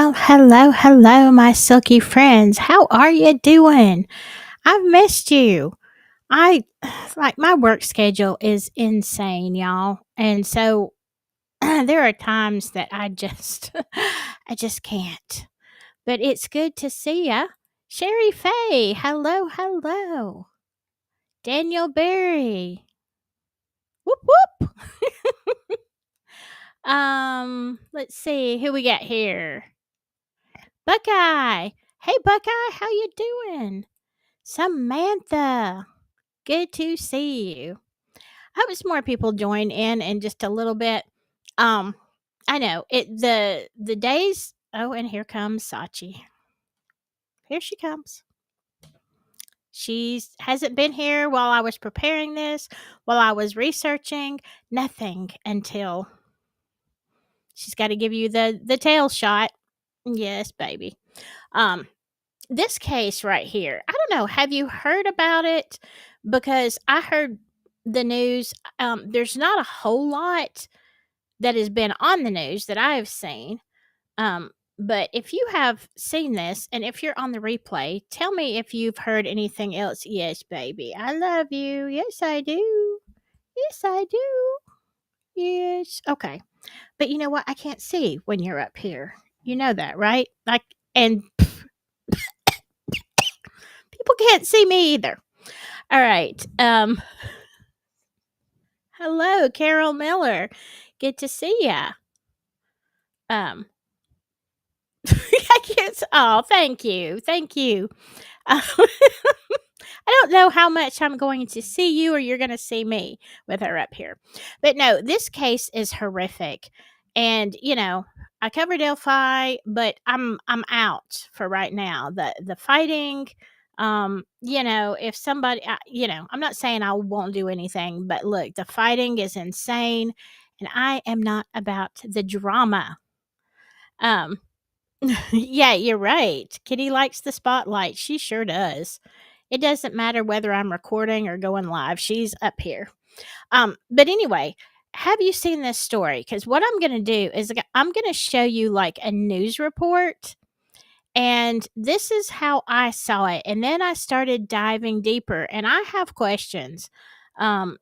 Well, hello, my silky friends. How are you doing? I've missed you. I like my work schedule is insane, y'all. And so there are times that I just can't. But it's good to see ya. Sherry Faye, hello. Daniel Berry. Whoop whoop. Let's see who we got here. Buckeye. Hey Buckeye, how you doing? Samantha, good to see you. I hope some more people join in just a little bit. Um, I know it. The days. Oh, and here comes Sachi. Here she comes. She's hasn't been here while I was preparing this, while I was researching. Nothing until she's got to give you the tail shot. Yes, baby. Um, this case right here, I don't know, have you heard about it? Because I heard the news. There's not a whole lot that has been on the news that I have seen. Um, but if you have seen this and if you're on the replay, tell me if you've heard anything else. Yes, baby. I love you. Yes, I do. Yes, I do. Yes. Okay. But you know what? I can't see when you're up here. You know that, right? Like, and people can't see me either. All right. Hello, Carol Miller. Good to see ya. Um, I can't. Oh, thank you, thank you. I don't know how much I'm going to see you or you're going to see me with her up here, but no, this case is horrific, and I cover Delphi, but I'm out for right now. The fighting. If somebody, I'm not saying I won't do anything, but look, the fighting is insane, and I am not about the drama. Um, yeah, you're right. Kitty likes the spotlight. She sure does. It doesn't matter whether I'm recording or going live. She's up here. But anyway, have you seen this story? Because what I'm going to do is I'm going to show you like a news report, and this is how I saw it. And then I started diving deeper, and I have questions.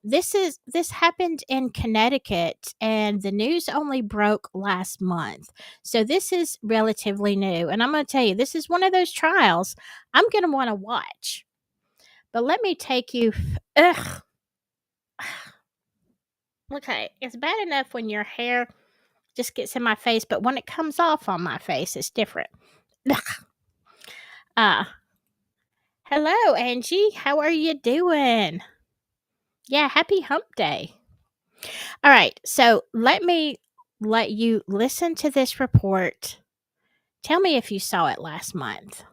This happened in Connecticut, and the news only broke last month. So this is relatively new. And I'm going to tell you, this is one of those trials I'm going to want to watch. But let me take you. Ugh. Okay, it's bad enough when your hair just gets in my face, but when it comes off on my face, it's different. Ugh. Uh, Hello, Angie. How are you doing? Yeah, happy hump day. All right, so let me let you listen to this report. Tell me if you saw it last month.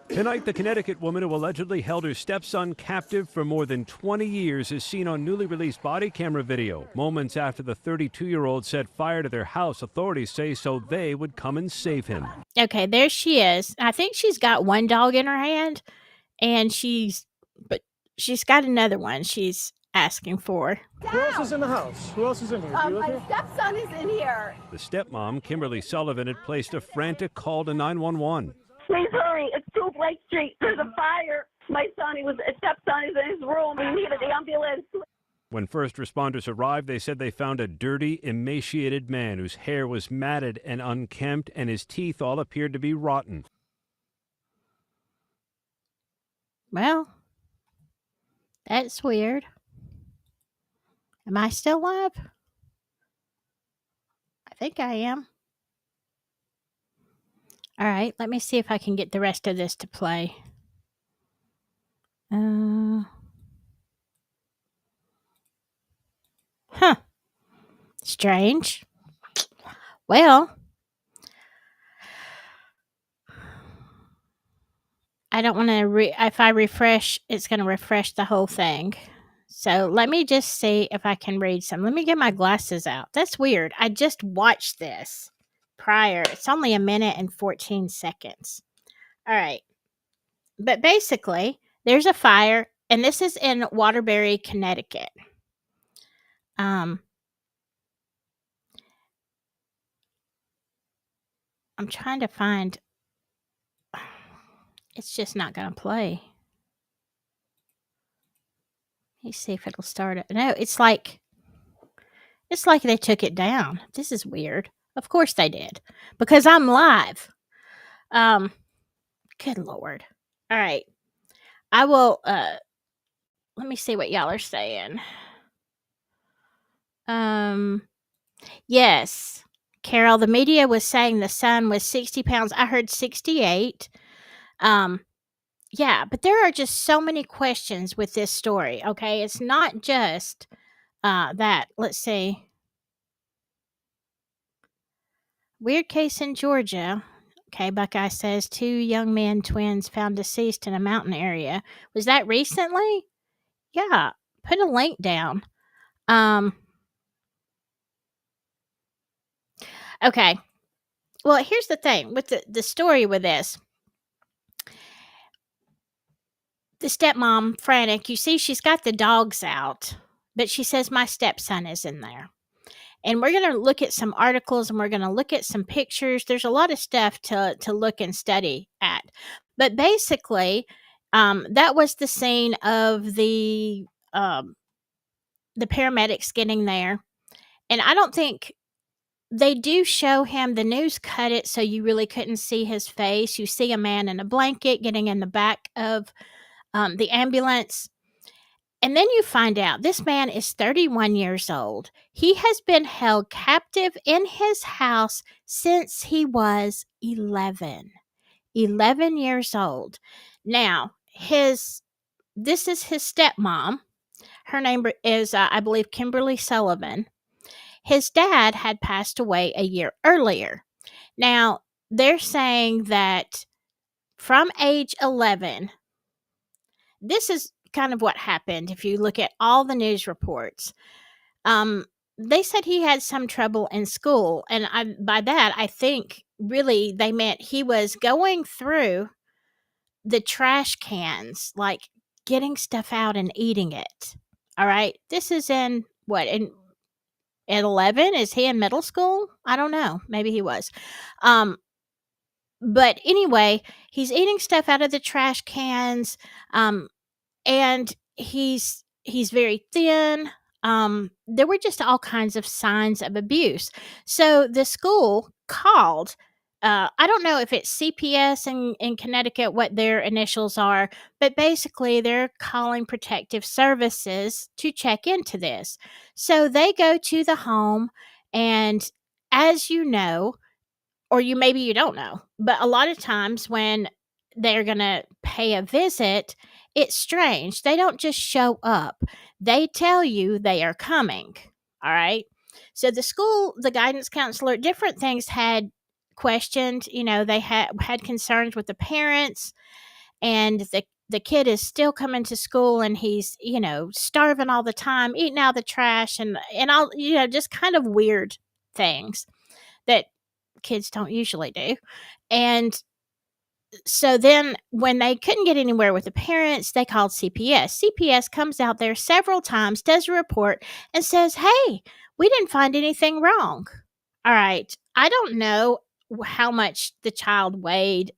Tonight, the Connecticut woman who allegedly held her stepson captive for more than 20 years is seen on newly released body camera video. Moments after the 32-year-old set fire to their house, authorities say so they would come and save him. Okay, there she is. I think she's got one dog in her hand, and but she's got another one she's asking for. Who else is in the house? Who else is in here? My stepson is in here. The stepmom, Kimberly Sullivan, had placed a frantic call to 911. Please hurry. It's 2 Blake Street. There's a fire. My stepson is in his room. We need an ambulance. When first responders arrived, they said they found a dirty, emaciated man whose hair was matted and unkempt, and his teeth all appeared to be rotten. Well, that's weird. Am I still live? I think I am. All right, let me see if I can get the rest of this to play. Strange. Well, I don't want to. If I refresh, it's going to refresh the whole thing. So let me just see if I can read some. Let me get my glasses out. That's weird. I just watched this prior. It's only 1 minute and 14 seconds. All right. But basically, there's a fire, and this is in Waterbury, Connecticut. I'm trying to find. It's just not going to play. Let me see if it'll start it. No, it's like they took it down. This is weird. Of course they did, because I'm live. Good Lord. All right. I will, let me see what y'all are saying. Yes. Carol, the media was saying the son was 60 pounds. I heard 68. Yeah, but there are just so many questions with this story, okay? It's not just that. Let's see. Weird case in Georgia. Okay, Buckeye says 2 young men twins found deceased in a mountain area. Was that recently? Yeah, put a link down. Okay. Well, here's the thing with the story with this. The stepmom, frantic, you see she's got the dogs out, but she says my stepson is in there. And we're going to look at some articles and we're going to look at some pictures. There's a lot of stuff to look and study at. But basically, that was the scene of the paramedics getting there. And I don't think they do show him. The news cut it so you really couldn't see his face. You see a man in a blanket getting in the back of the ambulance. And then you find out this man is 31 years old. He has been held captive in his house since he was 11. 11 years old. Now, this is his stepmom. Her name is, I believe, Kimberly Sullivan. His dad had passed away a year earlier. Now, they're saying that from age 11, this is kind of what happened if you look at all the news reports. They said he had some trouble in school, and by that I think really they meant he was going through the trash cans, like getting stuff out and eating it. All right, this is in what, at 11? Is he in middle school? I don't know. Maybe he was. But anyway, he's eating stuff out of the trash cans. And he's very thin. There were just all kinds of signs of abuse. So the school called. I don't know if it's CPS in Connecticut, what their initials are, but basically they're calling protective services to check into this. So they go to the home, and as you know, or maybe you don't know, but a lot of times when they're going to pay a visit, it's strange. They don't just show up. They tell you they are coming. All right. So the school, the guidance counselor, different things had questioned. They had concerns with the parents, and the kid is still coming to school, and he's starving all the time, eating out of the trash, and all just kind of weird things that kids don't usually do. And so then when they couldn't get anywhere with the parents, they called CPS. CPS comes out there several times, does a report, and says, hey, we didn't find anything wrong. All right. I don't know how much the child weighed.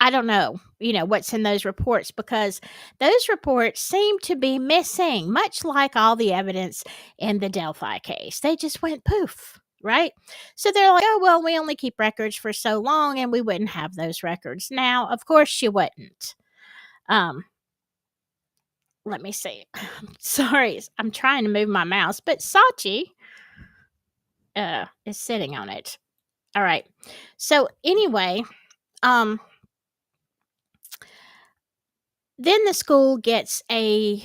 I don't know, what's in those reports, because those reports seem to be missing, much like all the evidence in the Delphi case. They just went poof. Right? So they're like, oh, well, we only keep records for so long, and we wouldn't have those records. Now, of course, you wouldn't. Let me see. Sorry, I'm trying to move my mouse, but Sachi is sitting on it. All right. So anyway, then the school gets a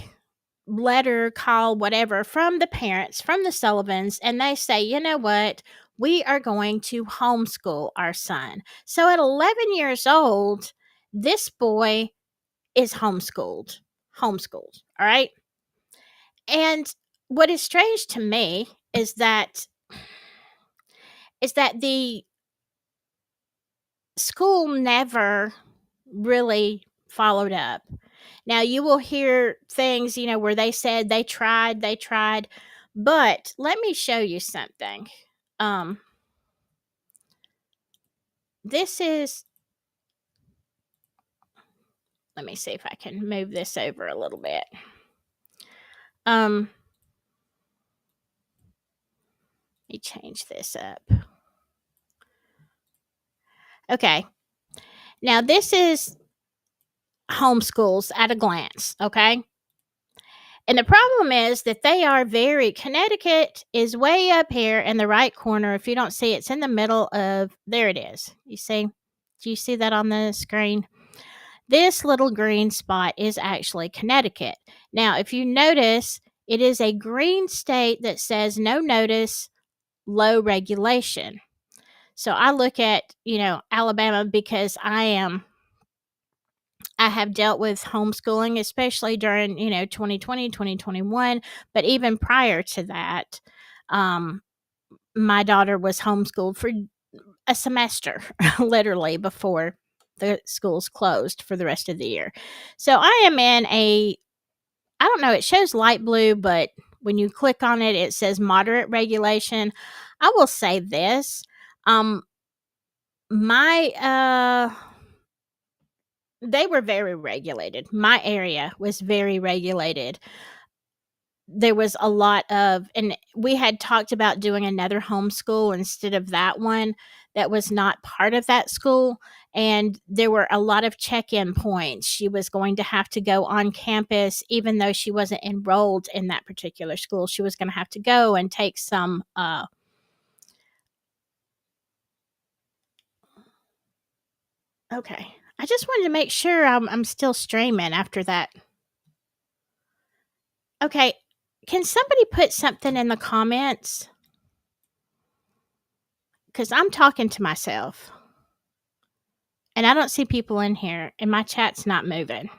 letter, call, whatever, from the parents, from the Sullivans, and they say, you know what? We are going to homeschool our son. So at 11 years old, this boy is homeschooled. All right. And what is strange to me is that the school never really followed up. Now, you will hear things, where they said they tried, but let me show you something. this is, let me see if I can move this over a little bit. Let me change this up. Okay. Now this is homeschools at a glance, okay? And the problem is that they are Connecticut is way up here in the right corner. If you don't see, it's in the middle of, there it is. You see? Do you see that on the screen? This little green spot is actually Connecticut. Now, if you notice, it is a green state that says no notice, low regulation. So I look at, Alabama because I have dealt with homeschooling, especially during, 2020, 2021. But even prior to that, my daughter was homeschooled for a semester, literally, before the schools closed for the rest of the year. So I am in I don't know, it shows light blue, but when you click on it, it says moderate regulation. I will say this. My they were very regulated. My area was very regulated. There was a lot of, and we had talked about doing another homeschool instead of that one that was not part of that school. And there were a lot of check-in points. She was going to have to go on campus, even though she wasn't enrolled in that particular school. She was going to have to go and take some, okay. I just wanted to make sure I'm still streaming after that. Okay. Can somebody put something in the comments? Because I'm talking to myself. And I don't see people in here, and my chat's not moving.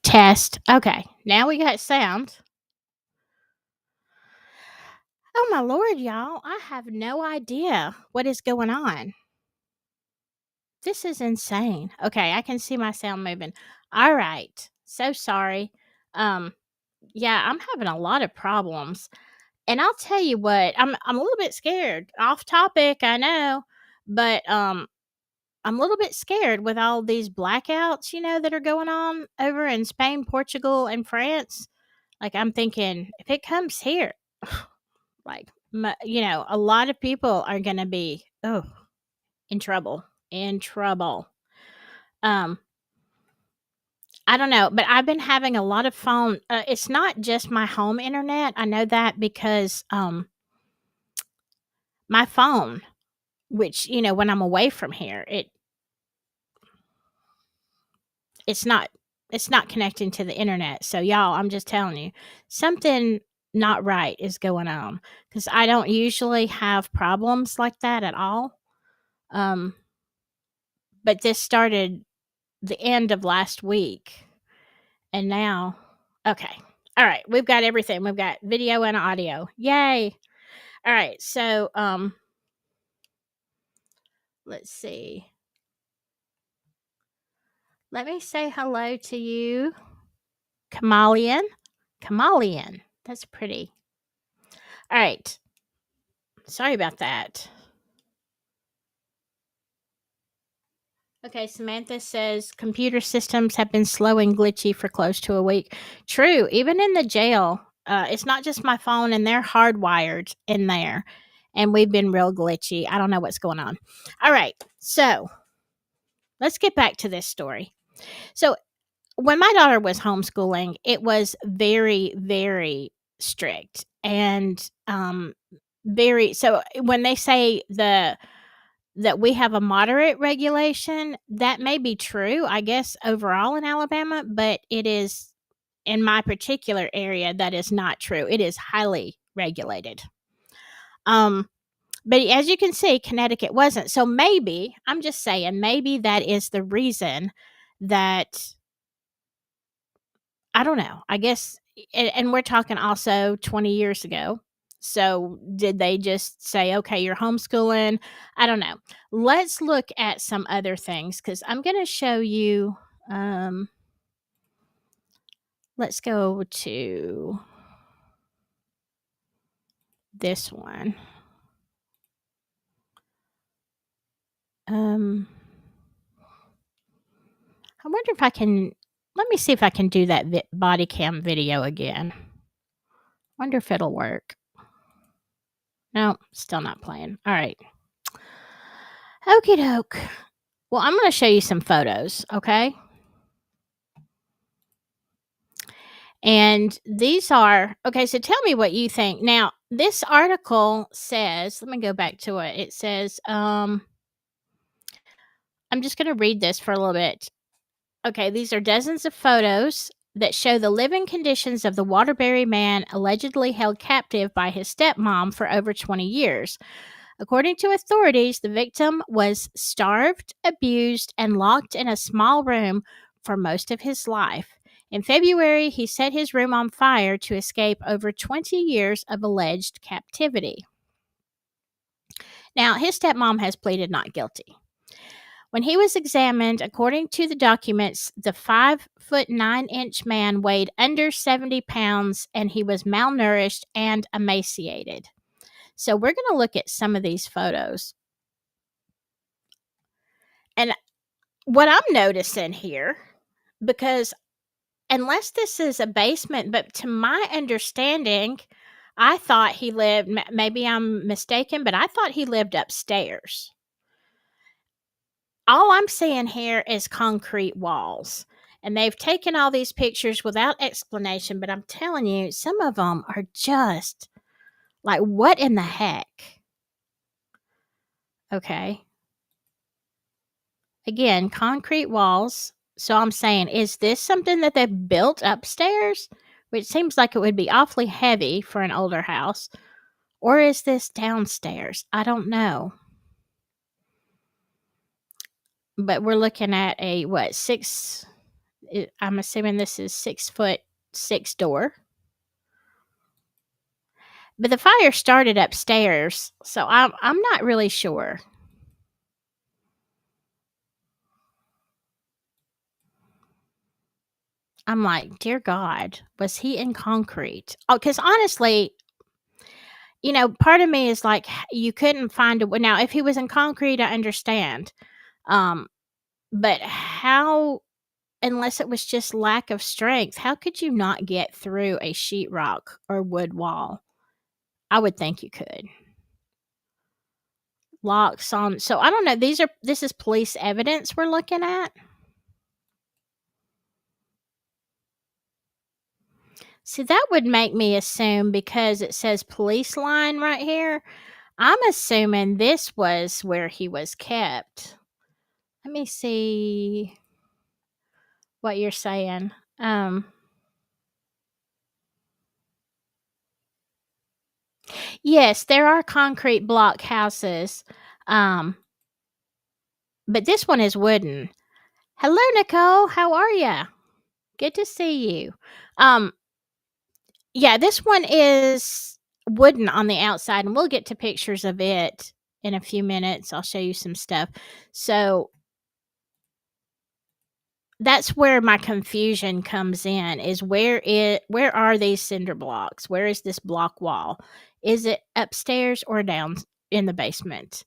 Test. Okay, now we got sound. Oh my lord, y'all. I have no idea what is going on. This is insane. Okay, I can see my sound moving. All right. So sorry. Yeah, I'm having a lot of problems. And I'll tell you what, I'm a little bit scared. Off topic, I know, but I'm a little bit scared with all these blackouts, that are going on over in Spain, Portugal, and France. Like, I'm thinking, if it comes here, like, a lot of people are going to be, in trouble. In trouble. Um, I don't know, but I've been having a lot of phone. It's not just my home internet. I know that because my phone, which when I'm away from here, it's not connecting to the internet. So y'all, I'm just telling you, something not right is going on because I don't usually have problems like that at all. But this started the end of last week, and now, okay, all right, we've got everything. We've got video and audio. Yay! All right, so let's see. Let me say hello to you, Kamalian. Kamalian. That's pretty. All right. Sorry about that. Okay, Samantha says computer systems have been slow and glitchy for close to a week. True, even in the jail, it's not just my phone, and they're hardwired in there, and we've been real glitchy. I don't know what's going on. All right, so let's get back to this story. So, when my daughter was homeschooling, it was very, very strict, and very. So, when they say that we have a moderate regulation, that may be true, I guess, overall in Alabama, but it is in my particular area that is not true. It is highly regulated. Um, but as you can see, Connecticut wasn't. So maybe, I'm just saying, maybe that is the reason that I don't know. I guess, and we're talking also 20 years ago. So did they just say, okay, you're homeschooling? I don't know. Let's look at some other things because I'm going to show you. Let's go to this one. I wonder if I can. Let me see if I can do that body cam video again. Wonder if it'll work. No, still not playing. All right. Okie doke. Well, I'm going to show you some photos, okay? And these are, okay, so tell me what you think. Now, this article says, let me go back to it. It says, I'm just going to read this for a little bit. Okay, these are dozens of photos that show the living conditions of the Waterbury man allegedly held captive by his stepmom for over 20 years. According to authorities, the victim was starved, abused, and locked in a small room for most of his life. In February, he set his room on fire to escape over 20 years of alleged captivity. Now, his stepmom has pleaded not guilty. When he was examined, according to the documents, the 5'9" man weighed under 70 pounds and he was malnourished and emaciated. So we're going to look at some of these photos. And what I'm noticing here, because unless this is a basement, but to my understanding, I thought he lived, maybe I'm mistaken, but I thought he lived upstairs. All I'm seeing here is concrete walls. And they've taken all these pictures without explanation, but I'm telling you, some of them are just like, what in the heck? Okay. Again, concrete walls. So I'm saying, is this something that they built upstairs? Which seems like it would be awfully heavy for an older house. Or is this downstairs? I don't know. But we're looking at a, I'm assuming this is 6'6" door. But the fire started upstairs, so I'm not really sure. I'm like, dear God, was he in concrete? Oh, because honestly, part of me is like, you couldn't find a way. Now, if he was in concrete, I understand. But how, unless it was just lack of strength, how could you not get through a sheetrock or wood wall? I would think you could. Locks on. So I don't know. This is police evidence we're looking at. See, that would make me assume, because it says police line right here, I'm assuming this was where he was kept. Let me see what you're saying. Yes, there are concrete block houses, but this one is wooden. Hello, Nicole. How are ya? Good to see you. Yeah, this one is wooden on the outside, and we'll get to pictures of it in a few minutes. I'll show you some stuff. So that's where my confusion comes in, is where are these cinder blocks? Where is this block wall? Is it upstairs or down in the basement?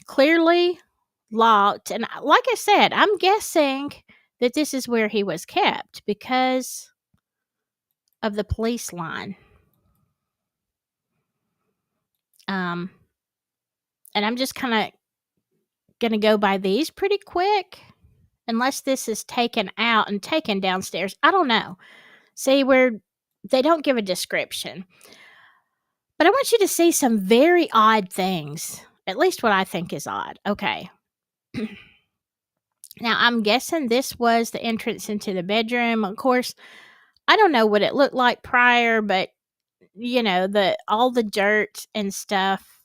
Clearly locked. And like I said, I'm guessing that this is where he was kept because of the police line. Um, and I'm just kind of going to go by these pretty quick, unless this is taken out and taken downstairs. I don't know. See, where they don't give a description. But I want you to see some very odd things. At least what I think is odd. Okay. Now, I'm guessing this was the entrance into the bedroom. Of course, I don't know what it looked like prior, but all the dirt and stuff,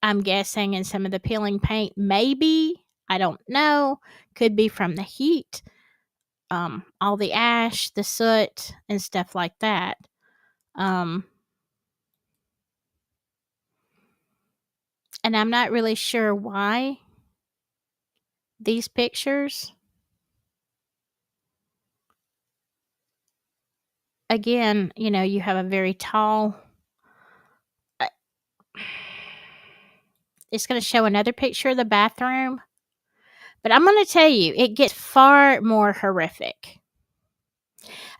I'm guessing, and some of the peeling paint, maybe, I don't know, could be from the heat. All the ash, the soot, and stuff like that. And I'm not really sure why these pictures. Again, you have a very tall. It's going to show another picture of the bathroom. But I'm going to tell you, it gets far more horrific.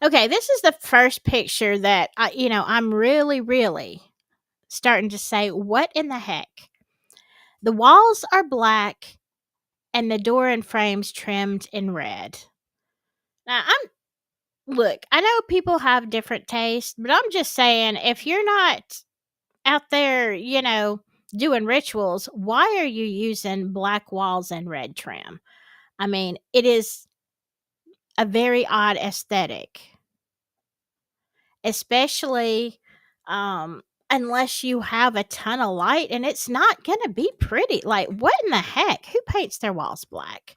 Okay, this is the first picture that I'm really, really starting to say, what in the heck? The walls are black and the door and frames trimmed in red. Now, look, I know people have different tastes, but I'm just saying, if you're not out there, doing rituals, why are you using black walls and red trim? I mean, it is a very odd aesthetic, especially unless you have a ton of light, and it's not going to be pretty. Like, what in the heck? Who paints their walls black?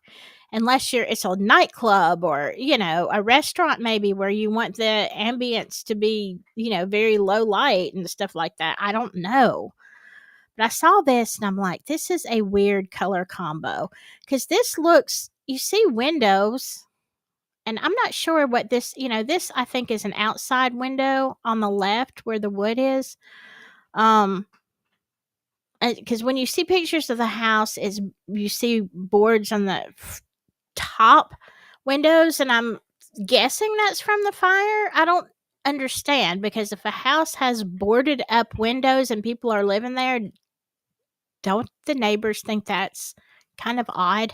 Unless it's a nightclub or, a restaurant maybe where you want the ambience to be, very low light and stuff like that. I don't know. But I saw this and I'm like, this is a weird color combo. Because this looks, you see windows, and I'm not sure what this, this I think is an outside window on the left where the wood is. Because when you see pictures of the house, you see boards on the top windows, and I'm guessing that's from the fire. I don't understand, because if a house has boarded up windows and people are living there, don't the neighbors think that's kind of odd?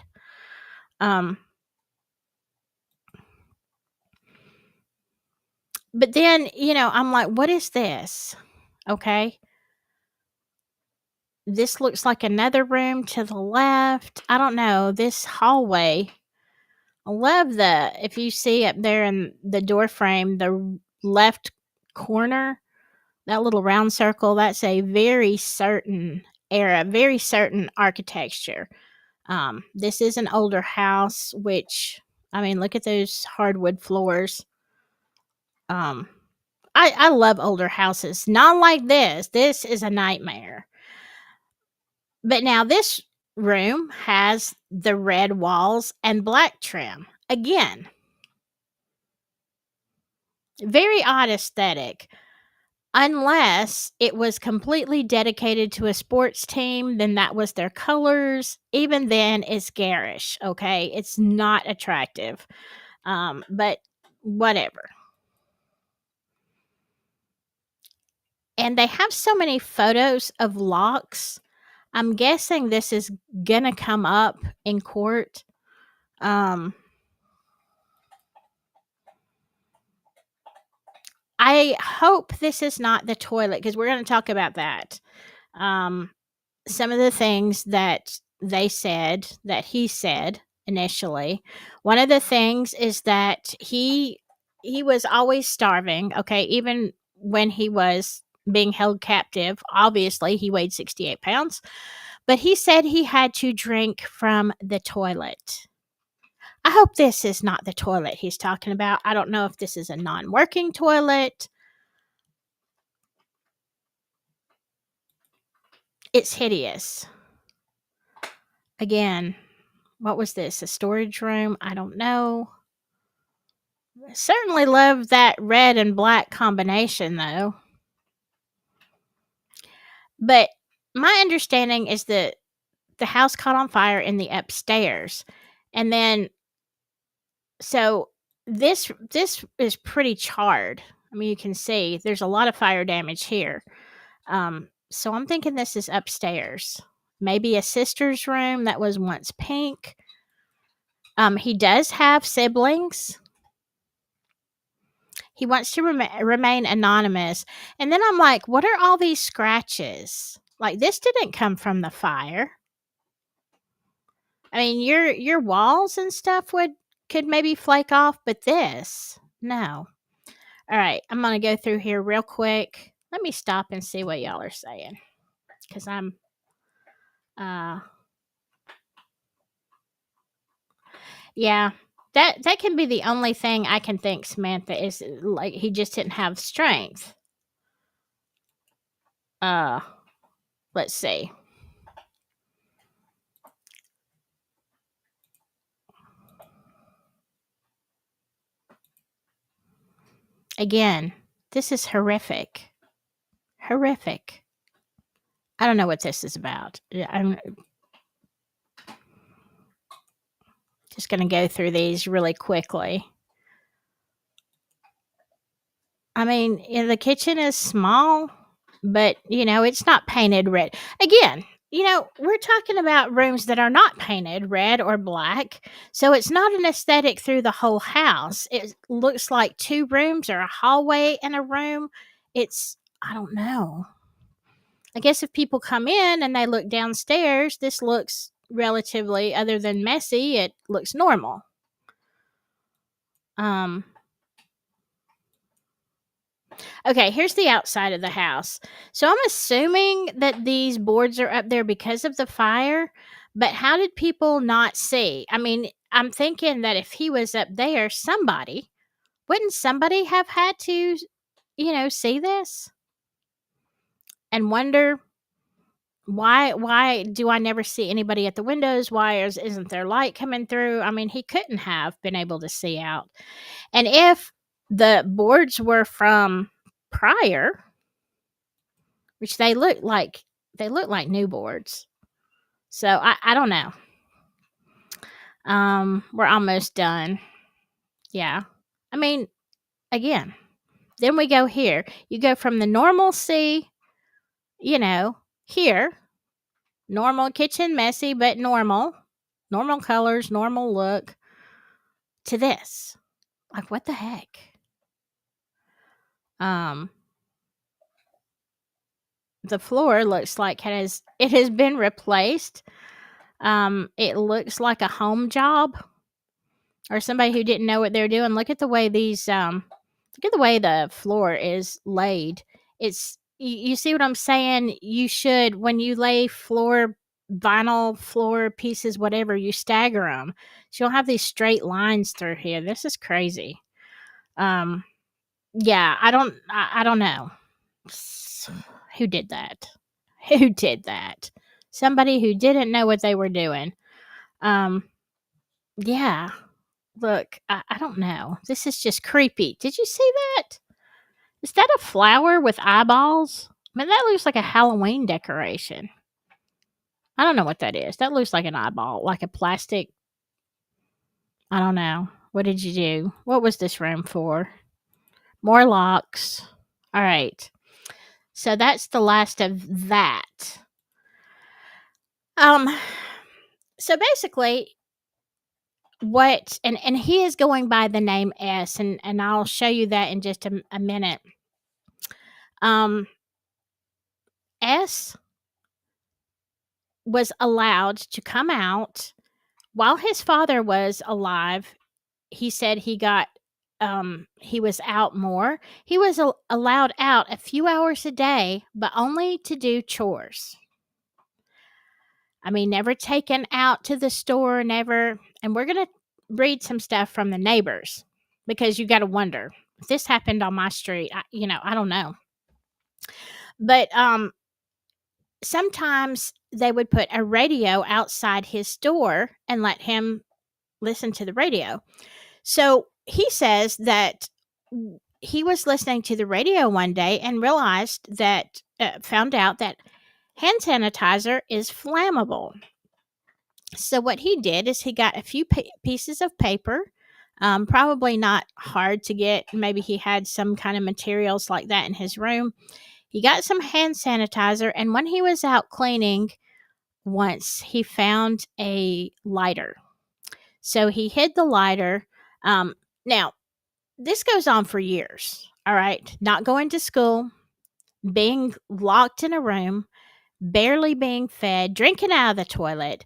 But then, I'm like, what is this? Okay. This looks like another room to the left. I don't know. This hallway. I love if you see up there in the door frame, the left corner, that little round circle, that's a very certain era, very certain architecture. This is an older house, which, I mean, look at those hardwood floors. I love older houses. Not like this. This is a nightmare. But now this room has the red walls and black trim. Again, very odd aesthetic. Unless it was completely dedicated to a sports team, then that was their colors. Even then, it's garish, okay? It's not attractive. But whatever. And they have so many photos of locks. I'm guessing this is gonna come up in court. I hope this is not the toilet, because we're going to talk about that. Some of the things that they said, that he said initially. One of the things is that he was always starving. Okay, even when he was being held captive, obviously he weighed 68 pounds, but he said he had to drink from the toilet. I hope this is not the toilet he's talking about. I don't know if this is a non-working toilet. It's hideous. Again, what was this? A storage room? I don't know. I certainly love that red and black combination, though. But my understanding is that the house caught on fire in the upstairs. And then so this is pretty charred. I mean, you can see there's a lot of fire damage here. So I'm thinking this is upstairs. Maybe a sister's room that was once pink. He does have siblings. He wants to remain anonymous. And then I'm like, what are all these scratches? Like, this didn't come from the fire. I mean, your walls and stuff could maybe flake off, but this, no. All right, I'm gonna go through here real quick. Let me stop and see what y'all are saying, because I'm, yeah, that can be the only thing I can think. Samantha is like he just didn't have strength. Let's see. Again, this is horrific. Horrific. I don't know what this is about. I'm just going to go through these really quickly. I mean, the kitchen is small, but, it's not painted red. Again, we're talking about rooms that are not painted red or black. So it's not an aesthetic through the whole house. It looks like 2 rooms or a hallway and a room. I don't know. I guess if people come in and they look downstairs, this looks relatively, other than messy, it looks normal. Okay, here's the outside of the house. So I'm assuming that these boards are up there because of the fire, but how did people not see? I mean, I'm thinking that if he was up there, wouldn't somebody have had to, see this? And wonder, why do I never see anybody at the windows? Why isn't there light coming through? I mean, he couldn't have been able to see out. And if the boards were from prior, which they look like new boards. So I don't know. We're almost done. Yeah. I mean, again, then we go here. You go from the normalcy, here, normal kitchen, messy, but normal colors, normal look, to this. Like, what the heck? The floor looks like it has been replaced. It looks like a home job or somebody who didn't know what they're doing. Look at the way look at the way the floor is laid. It's, you see what I'm saying? You should, when you lay vinyl floor pieces, whatever, you stagger them. So you don't have these straight lines through here. This is crazy. Yeah, I don't know. Who did that? Who did that? Somebody who didn't know what they were doing. Yeah. Look, I don't know. This is just creepy. Did you see that? Is that a flower with eyeballs? I mean, that looks like a Halloween decoration. I don't know what that is. That looks like an eyeball, like a plastic. I don't know. What did you do? What was this room for? More locks. All right. So that's the last of that. So basically, and he is going by the name S, and I'll show you that in just a minute. S was allowed to come out while his father was alive. He said he was out more. He was allowed out a few hours a day, but only to do chores. I mean, never taken out to the store, never. And we're going to read some stuff from the neighbors, because you got to wonder if this happened on my street. I don't know. But sometimes they would put a radio outside his door and let him listen to the radio. So he says that he was listening to the radio one day and found out that Hand sanitizer is flammable. So what he did is he got a few pieces of paper, probably not hard to get. Maybe he had some kind of materials like that in his room. He got some hand sanitizer, and when he was out cleaning once, he found a lighter. So he hid the lighter. Now, this goes on for years. All right. Not going to school, being locked in a room, barely being fed, drinking out of the toilet,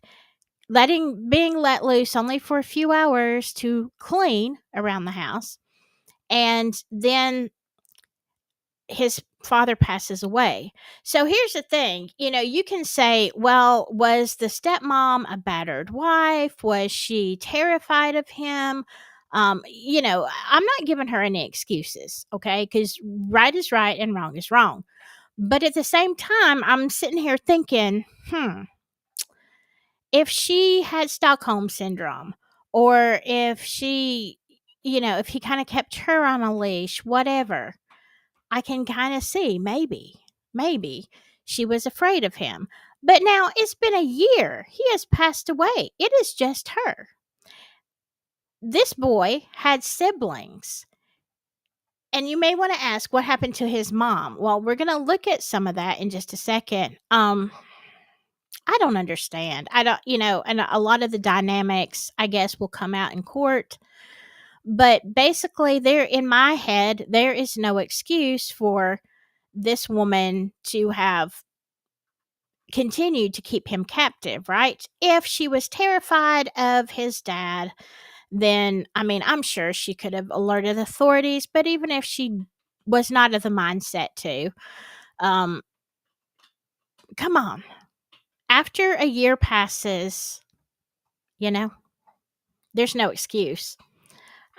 being let loose only for a few hours to clean around the house. And then his father passes away. So here's the thing, you can say, well, was the stepmom a battered wife? Was she terrified of him? I'm not giving her any excuses, okay? Because right is right and wrong is wrong. But at the same time, I'm sitting here thinking, if she had Stockholm syndrome, or if if he kind of kept her on a leash, whatever, I can kind of see maybe she was afraid of him. But now it's been a year. He has passed away. It is just her. This boy had siblings. And you may want to ask what happened to his mom. Well, we're going to look at some of that in just a second. I don't understand. I don't, and a lot of the dynamics, I guess, will come out in court. But basically, in my head, there is no excuse for this woman to have continued to keep him captive, right? If she was terrified of his dad, then, I'm sure she could have alerted authorities. But even if she was not of the mindset to, um, come on. After a year passes, there's no excuse.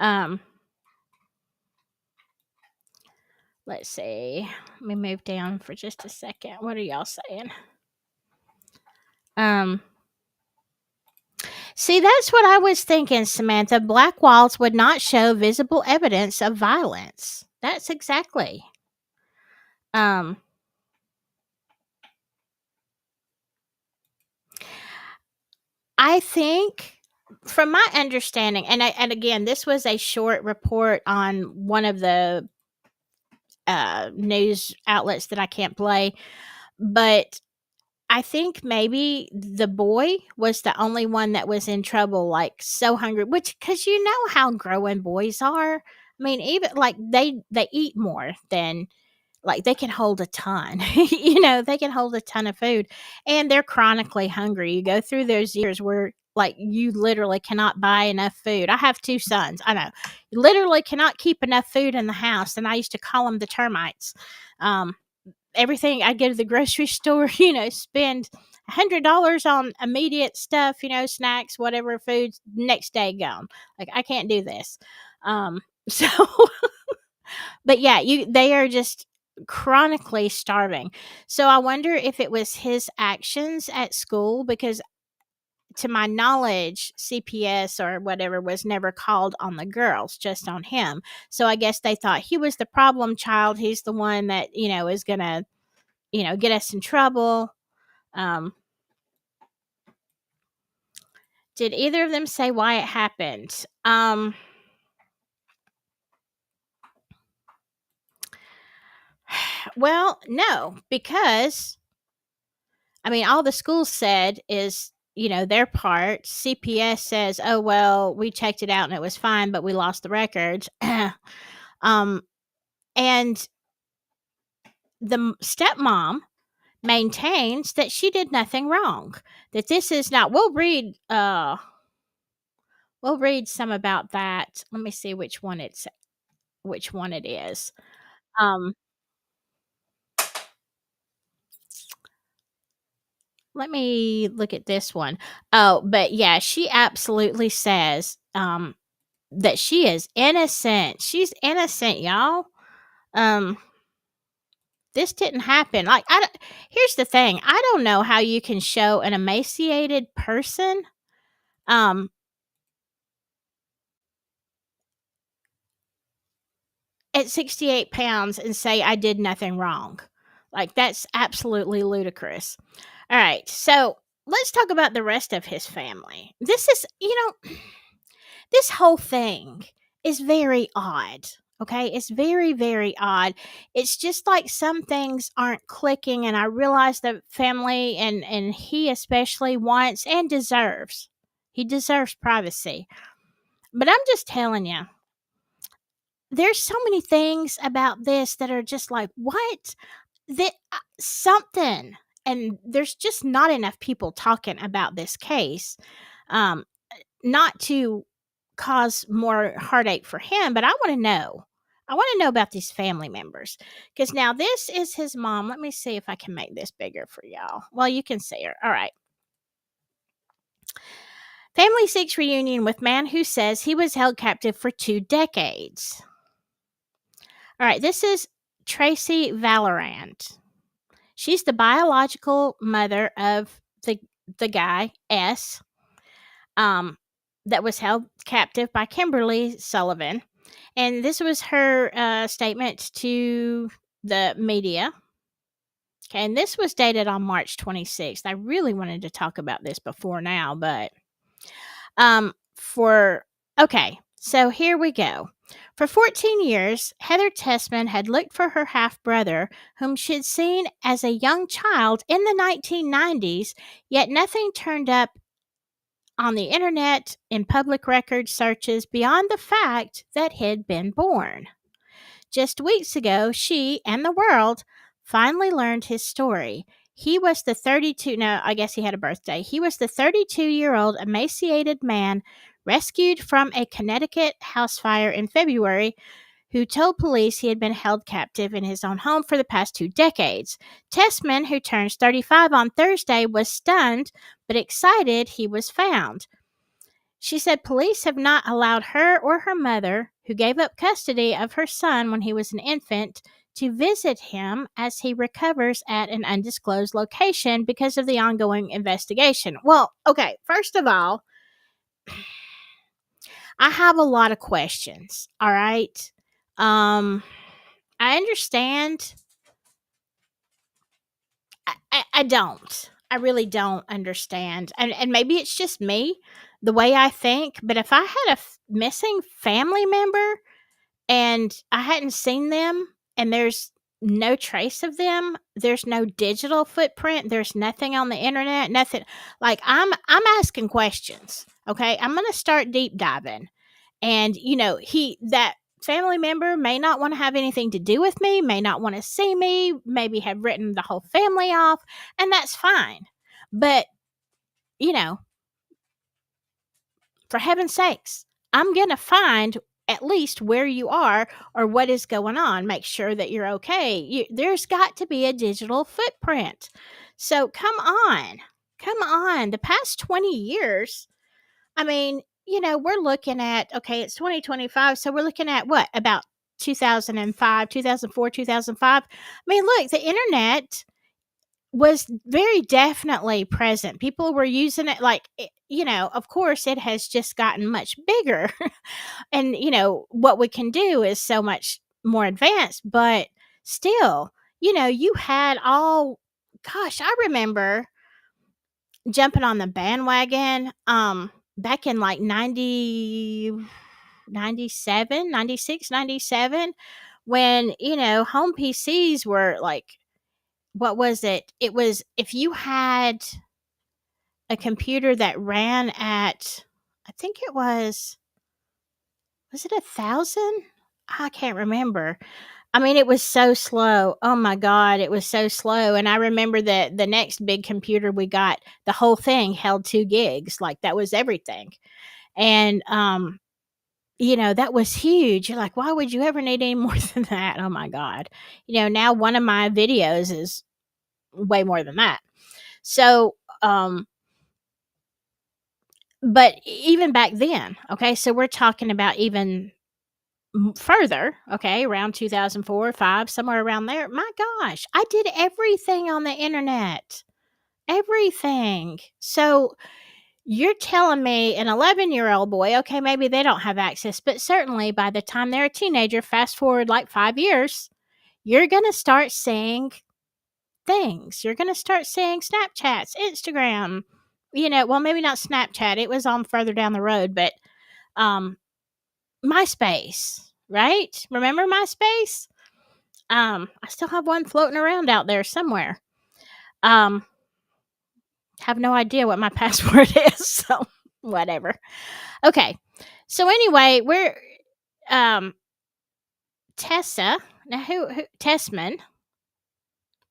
Let's see. Let me move down for just a second. What are y'all saying? See, that's what I was thinking, Samantha. Black walls would not show visible evidence of violence. That's exactly. I think, from my understanding, and again, this was a short report on one of the news outlets that I can't play, but I think maybe the boy was the only one that was in trouble, like so hungry, because you know how growing boys are. Even like they eat more than, like, they can hold a ton. They can hold a ton of food, and they're chronically hungry. You go through those years where, like, you literally cannot buy enough food. I have two sons. I know. You literally cannot keep enough food in the house, and I used to call them the termites. Everything, I'd go to the grocery store, spend $100 on immediate stuff, snacks, whatever, food, next day gone. Like, I can't do this. So, but yeah, they are just chronically starving. So I wonder if it was his actions at school, because to my knowledge, CPS or whatever was never called on the girls, just on him. So I guess they thought he was the problem child. He's the one that, is going to, get us in trouble. Did either of them say why it happened? Well, no, because all the school said is, their part. CPS says, oh, well, we checked it out and it was fine, but we lost the records. And the stepmom maintains that she did nothing wrong, that this is not, we'll read some about that. Let me see which one it is. Let me look at this one. Oh, but yeah, she absolutely says that she is innocent. She's innocent, y'all. This didn't happen. Like, here's the thing. I don't know how you can show an emaciated person at 68 pounds and say I did nothing wrong. Like, that's absolutely ludicrous. All right, so let's talk about the rest of his family. This is, this whole thing is very odd. Okay, it's very, very odd. It's just like some things aren't clicking, and I realize that family and he especially wants and deserves. He deserves privacy. But I'm just telling you, there's so many things about this that are just like, what? That something, and there's just not enough people talking about this case. Um, Not to cause more heartache for him, but I want to know. I want to know about these family members. Because now this is his mom. Let me see if I can make this bigger for y'all. Well, you can see her. All right. Family seeks reunion with man who says he was held captive for 2 decades. All right. This is Tracy Valorant. She's the biological mother of the guy, S, that was held captive by Kimberly Sullivan. And this was her statement to the media. Okay, and this was dated on March 26th. I really wanted to talk about this before now, but so here we go. For 14 years, Heather Tessman had looked for her half brother, whom she'd seen as a young child in the 1990s, yet nothing turned up on the internet in public record searches beyond the fact that he'd been born. Just weeks ago, she and the world finally learned his story. He was the 32, no, I guess he had a birthday. He was the 32-year-old emaciated man rescued from a Connecticut house fire in February who told police he had been held captive in his own home for the past 2 decades. Tessman, who turns 35 on Thursday, was stunned but excited he was found. She said police have not allowed her or her mother, who gave up custody of her son when he was an infant, to visit him as he recovers at an undisclosed location because of the ongoing investigation. Well, okay, first of all, I have a lot of questions, all right? I understand. I don't. I really don't understand. And maybe it's just me, the way I think, but if I had a missing family member and I hadn't seen them and there's no trace of them, there's no digital footprint, there's nothing on the internet, nothing, like I'm asking questions. Okay? I'm going to start deep diving. And that family member may not want to have anything to do with me, may not want to see me, maybe have written the whole family off, and that's fine. But, you know, for heaven's sakes, I'm going to find at least where you are or what is going on. Make sure that you're okay. There's got to be a digital footprint. So come on. Come on. The past 20 years, I mean, we're looking at, okay, it's 2025. So we're looking at what? About 2005, 2004, 2005. I mean, look, the internet was very definitely present. People were using it like, of course, it has just gotten much bigger. And, what we can do is so much more advanced. But still, you had gosh, I remember jumping on the bandwagon back in like 97, 96, 97, when, home PCs were like, what was it? It was if you had a computer that ran at, I think was it 1,000? I can't remember. I mean, it was so slow. Oh my God, it was so slow. And I remember that the next big computer we got, the whole thing held 2 gigs. Like that was everything. And, that was huge. You're like, why would you ever need any more than that? Oh my God. Now one of my videos is way more than that. So, but even back then, okay, so we're talking about even further, okay, around 2004, 5, somewhere around there. My gosh, I did everything on the internet. Everything. So you're telling me an 11-year-old boy, okay, maybe they don't have access, but certainly by the time they're a teenager, fast forward like 5 years, you're going to start seeing things. You're going to start seeing Snapchats, Instagram, well, maybe not Snapchat. It was on further down the road, but MySpace, right? Remember MySpace? I still have one floating around out there somewhere. Have no idea what my password is, so whatever. Okay. So anyway, we're Tessa. Now who Tessman,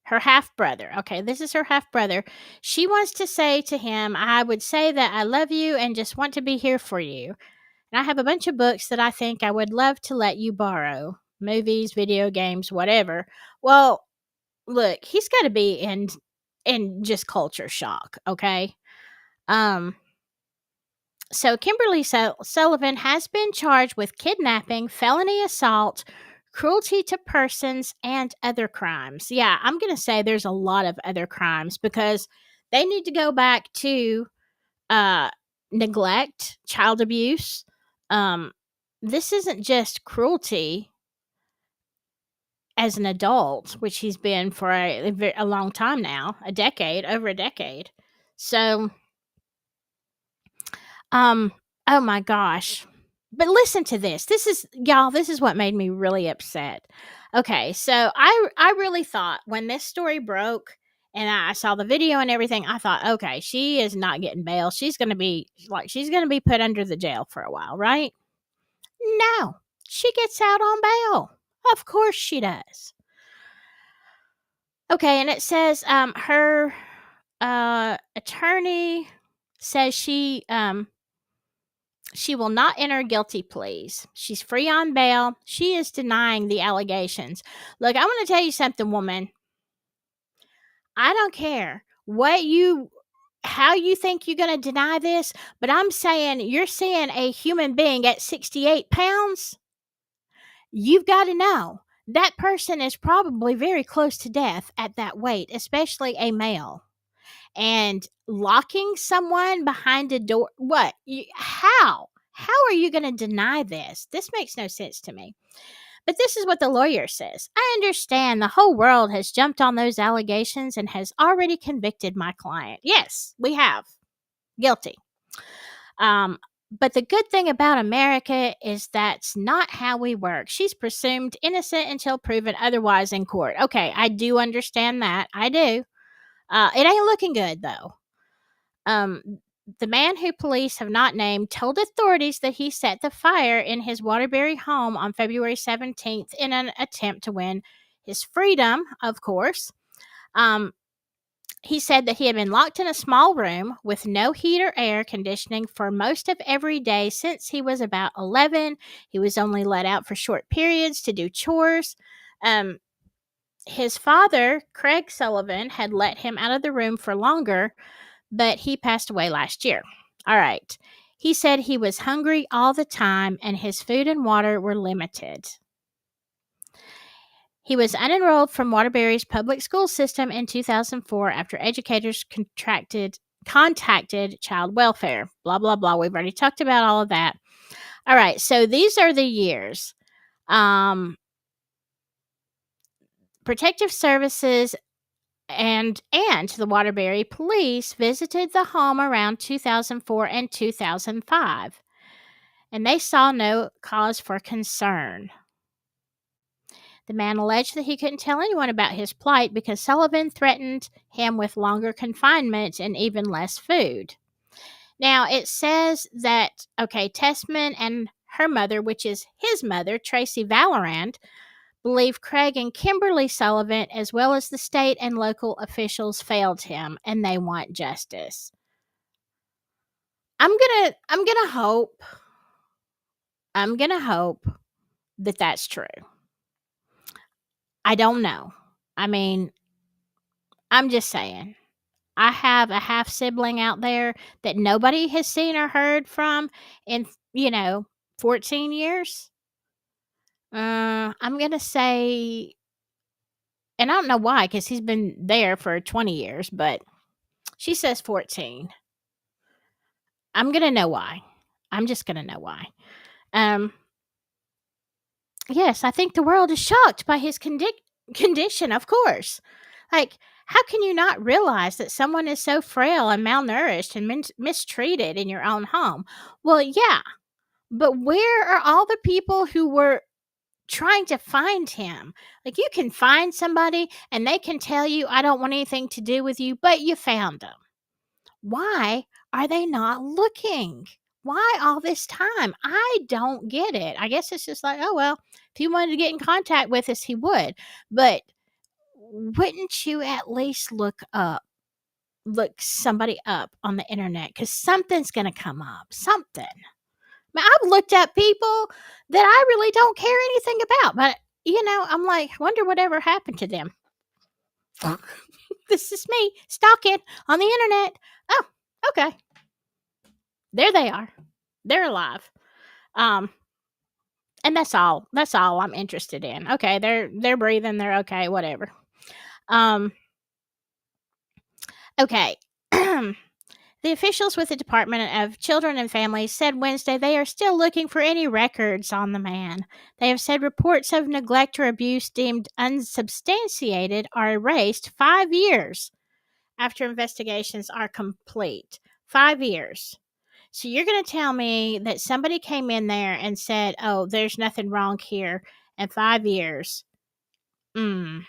her half brother. Okay, this is her half brother. She wants to say to him, I would say that I love you and just want to be here for you. And I have a bunch of books that I think I would love to let you borrow. Movies, video games, whatever. Well, look, he's got to be in just culture shock, okay? So Kimberly Sullivan has been charged with kidnapping, felony assault, cruelty to persons, and other crimes. Yeah, I'm going to say there's a lot of other crimes because they need to go back to neglect, child abuse. This isn't just cruelty as an adult, which he's been for a long time now, over a decade. So, oh my gosh. But listen to this. This is what made me really upset. Okay, so I really thought when this story broke and I saw the video and everything, I thought, okay, she is not getting bail. She's gonna be put under the jail for a while, right? No, she gets out on bail. Of course she does. Okay, and it says her attorney says she will not enter guilty pleas. She's free on bail. She is denying the allegations. Look, I want to tell you something, woman. I don't care how you think you're going to deny this, but I'm saying you're seeing a human being at 68 pounds. You've got to know that person is probably very close to death at that weight, especially a male. And locking someone behind a door, what? How? How are you going to deny this? This makes no sense to me. But this is what the lawyer says. I understand the whole world has jumped on those allegations and has already convicted my client. Yes, we have. Guilty. But the good thing about America is that's not how we work. She's presumed innocent until proven otherwise in court. Okay, I do understand that. I do. It ain't looking good, though. The man who police have not named told authorities that he set the fire in his Waterbury home on February 17th in an attempt to win his freedom, of course. He said that he had been locked in a small room with no heat or air conditioning for most of every day since he was about 11. He was only let out for short periods to do chores. His father, Craig Sullivan, had let him out of the room for longer, but he passed away last year. All right. He said he was hungry all the time and his food and water were limited. He was unenrolled from Waterbury's public school system in 2004 after educators contacted child welfare. Blah, blah, blah. We've already talked about all of that. All right. So these are the years. Protective Services and the Waterbury Police visited the home around 2004 and 2005, and they saw no cause for concern. The man alleged that he couldn't tell anyone about his plight because Sullivan threatened him with longer confinement and even less food. Now, it says that, Tessman and her mother, which is his mother, Tracy Valorand, believe Craig and Kimberly Sullivan, as well as the state and local officials, failed him, and they want justice. I'm gonna hope that that's true. I don't know. I mean, I'm just saying. I have a half sibling out there that nobody has seen or heard from in 14 years. I'm going to say, and I don't know why, because he's been there for 20 years, but she says 14. I'm going to know why. I'm just going to know why. Yes, I think the world is shocked by his condition, of course. Like, How can you not realize that someone is so frail and malnourished and mistreated in your own home? Well, yeah, but where are all the people who were trying to find him? Like, you can find somebody and they can tell you, I don't want anything to do with you, but you found them. Why are they not looking? Why all this time? I don't get it. I guess it's just like, oh, well, if he wanted to get in contact with us, he would. But wouldn't you at least look somebody up on the internet? Because something's going to come up. Something. I mean, I've looked up people that I really don't care anything about, but I'm like, wonder whatever happened to them. This is me stalking on the internet. Oh, okay. There they are. They're alive. And that's all. That's all I'm interested in. Okay, they're breathing. They're okay. Whatever. Okay. The officials with the Department of Children and Families said Wednesday they are still looking for any records on the man. They have said reports of neglect or abuse deemed unsubstantiated are erased 5 years after investigations are complete. 5 years. So you're going to tell me that somebody came in there and said, oh, there's nothing wrong here, and 5 years. I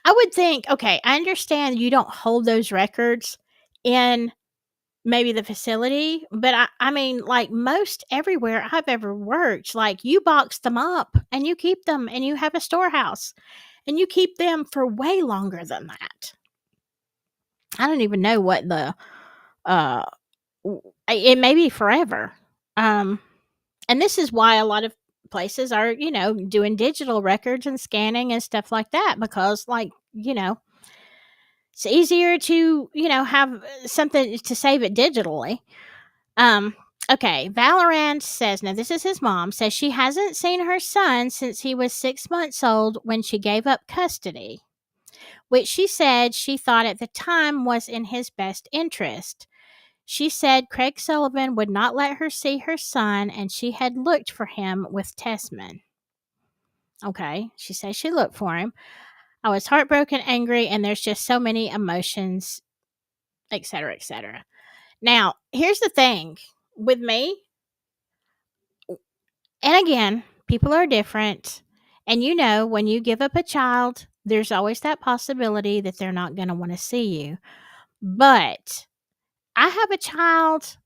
would think, okay, I understand you don't hold those records in maybe the facility, but I mean, like most everywhere I've ever worked, like you box them up and you keep them and you have a storehouse and you keep them for way longer than that. I don't even know what uh it may be forever. And this is why a lot of places are, doing digital records and scanning and stuff like that, because it's easier to, have something to save it digitally. Okay, Valorant says, now this is his mom, says she hasn't seen her son since he was 6 months old when she gave up custody, which she said she thought at the time was in his best interest. She said Craig Sullivan would not let her see her son, and she had looked for him with Tessman. Okay, she says she looked for him. I was heartbroken, angry, and there's just so many emotions, etc., etc. Now, here's the thing with me, and again, people are different. And when you give up a child, there's always that possibility that they're not going to want to see you. But I have a child.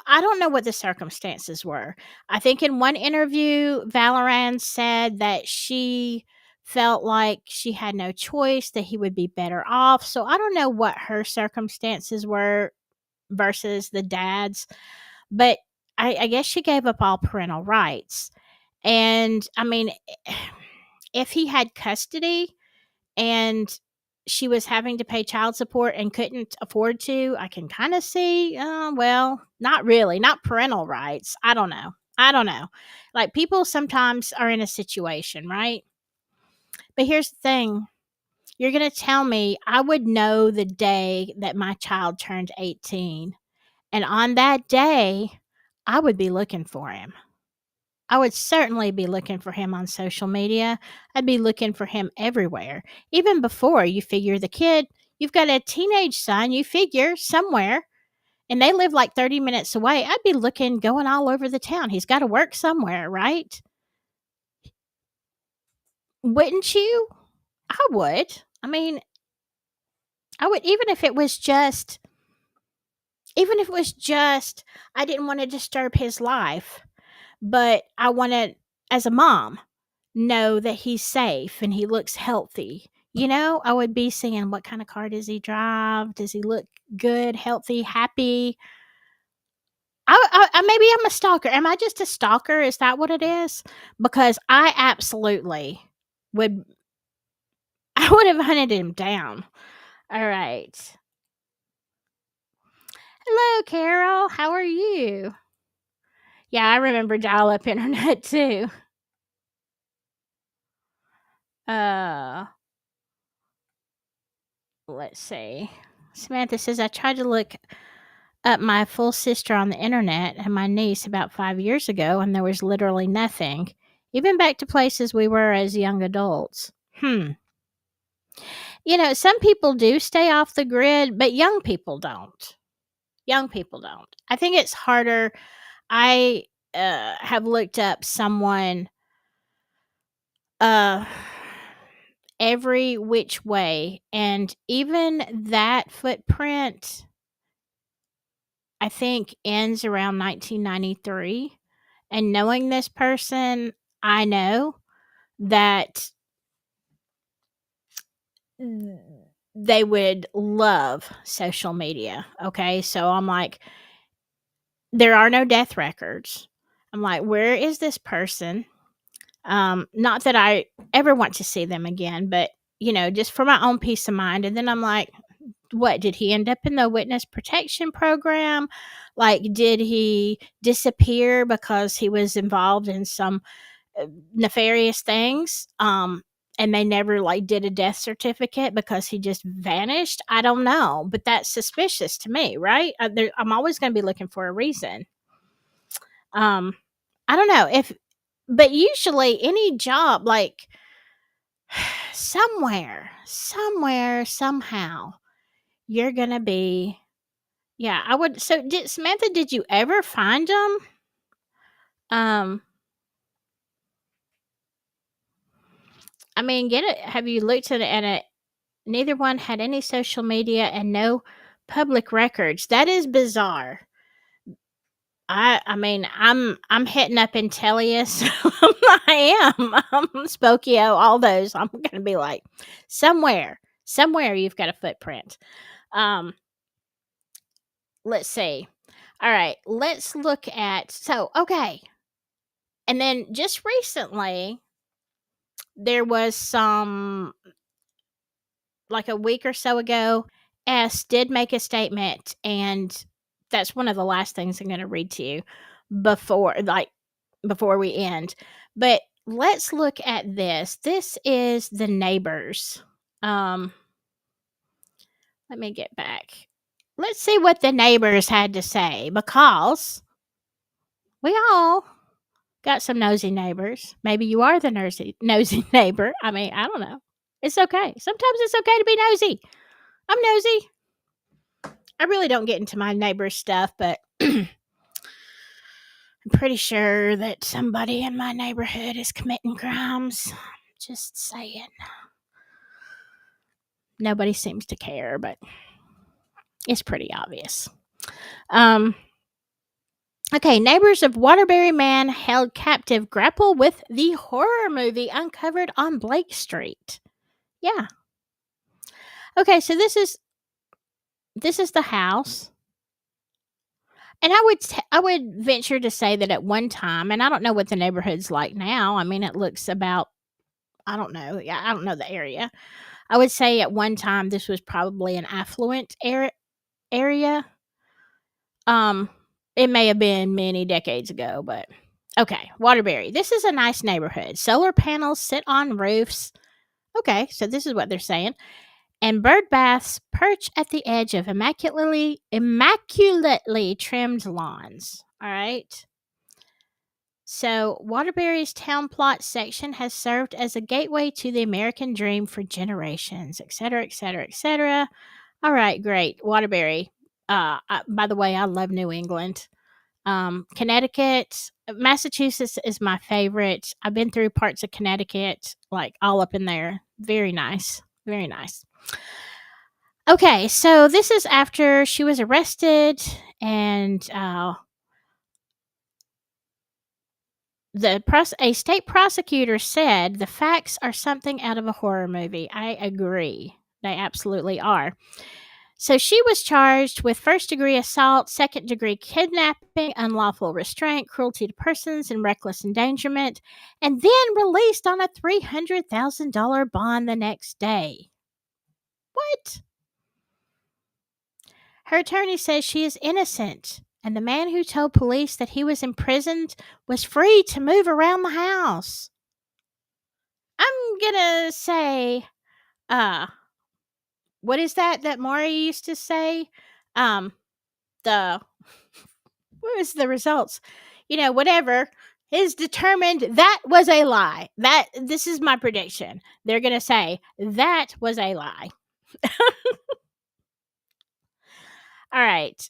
I don't know what the circumstances were. I think in one interview, Valoran said that she felt like she had no choice, that he would be better off. So I don't know what her circumstances were versus the dad's, but I guess she gave up all parental rights. And I mean, if he had custody and she was having to pay child support and couldn't afford to, I can kind of see, well, not really, not parental rights. I don't know. Like, people sometimes are in a situation, right? But here's the thing. You're going to tell me I would know the day that my child turned 18. And on that day, I would be looking for him. I would certainly be looking for him on social media. I'd be looking for him everywhere. Even before you figure the kid, you've got a teenage son, you figure somewhere, and they live like 30 minutes away. I'd be looking, going all over the town. He's got to work somewhere, right? Wouldn't you? I would. I mean, I would, even if it was just, I didn't want to disturb his life, but I wanted, as a mom, know that he's safe and he looks healthy. I would be seeing what kind of car does he drive? Does he look good, healthy, happy? I maybe I'm a stalker. Am I just a stalker? Is that what it is? Because I absolutely would. I would have hunted him down. All right. Hello, Carol. How are you? Yeah, I remember dial-up internet too. Let's see. Samantha says, I tried to look up my full sister on the internet and my niece about 5 years ago, and there was literally nothing, even back to places we were as young adults. Some people do stay off the grid, but young people don't. Young people don't. I think it's harder. I have looked up someone uh every which way, and even that footprint I think ends around 1993. And knowing this person, I know that they would love social media. Okay. So I'm like, there are no death records. I'm like, where is this person? Not that I ever want to see them again, but just for my own peace of mind. And then I'm like, what did he end up in the witness protection program? Like, did he disappear because he was involved in some nefarious things? And they never like did a death certificate because he just vanished. I don't know, but that's suspicious to me, right? I'm always going to be looking for a reason. Um, I don't know but usually any job, like somehow, you're gonna be. Yeah, I would. So, Samantha, did you ever find them? Um, I mean, get it. Have you looked at it? Neither one had any social media and no public records. That is bizarre. I mean, I'm hitting up Intellius. I am. Spokio, all those. I'm gonna be like, somewhere you've got a footprint. Um, let's see. All right, let's look at. So, okay, and then just recently there was some, like a week or so ago, S did make a statement, and that's one of the last things I'm going to read to you before we end. But let's look at this. This is the neighbors. Let me get back. Let's see what the neighbors had to say, because we all got some nosy neighbors. Maybe you are the nosy neighbor. I mean, I don't know. It's okay. Sometimes it's okay to be nosy. I'm nosy. I really don't get into my neighbor's stuff, but I'm pretty sure that somebody in my neighborhood is committing crimes. Just saying. Nobody seems to care, but it's pretty obvious. Okay, neighbors of Waterbury man held captive grapple with the horror movie uncovered on Blake Street. Yeah. Okay, so this is the house. And I would venture to say that at one time, and I don't know what the neighborhood's like now. I mean, it looks about, I don't know. Yeah, I don't know the area. I would say at one time this was probably an affluent area. It may have been many decades ago, but okay, Waterbury. This is a nice neighborhood. Solar panels sit on roofs. Okay, so this is what they're saying. And bird baths perch at the edge of immaculately trimmed lawns. All right. So, Waterbury's town plot section has served as a gateway to the American dream for generations, etc., etc., etc. All right, great. Waterbury. By the way, I love New England. Connecticut, Massachusetts is my favorite. I've been through parts of Connecticut, like all up in there. Very nice. Very nice. Okay, so this is after she was arrested, and a state prosecutor said the facts are something out of a horror movie. I agree. They absolutely are. So she was charged with first-degree assault, second-degree kidnapping, unlawful restraint, cruelty to persons, and reckless endangerment, and then released on a $300,000 bond the next day. What? Her attorney says she is innocent, and the man who told police that he was imprisoned was free to move around the house. I'm gonna say, what is that Maury used to say? The what was the results? Whatever. is determined that was a lie. This is my prediction. They're going to say that was a lie. All right.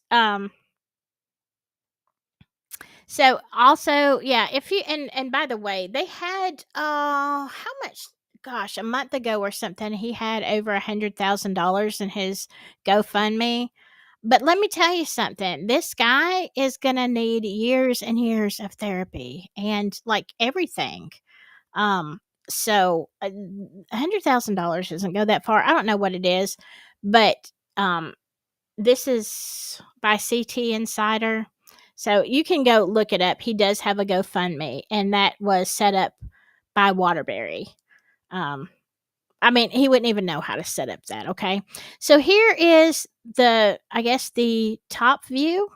So also, yeah, if you and by the way, they had how much, gosh, a month ago or something, he had over $100,000 in his GoFundMe. But let me tell you something. This guy is gonna need years and years of therapy and like everything. Um, so $100,000 doesn't go that far. I don't know what it is, but um, this is by CT Insider. So you can go look it up. He does have a GoFundMe, and that was set up by Waterbury. Um, I mean, he wouldn't even know how to set up that. Okay. So here is I guess, the top view.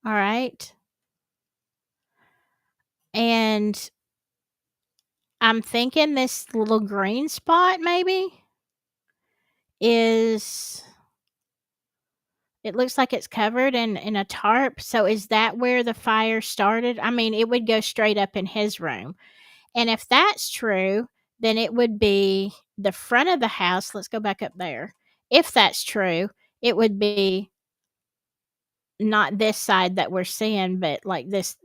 All right. And I'm thinking this little green spot maybe is, it looks like it's covered in a tarp. So is that where the fire started? I mean, it would go straight up in his room. And if that's true, then it would be the front of the house. Let's go back up there. If that's true, it would be not this side that we're seeing, but like this,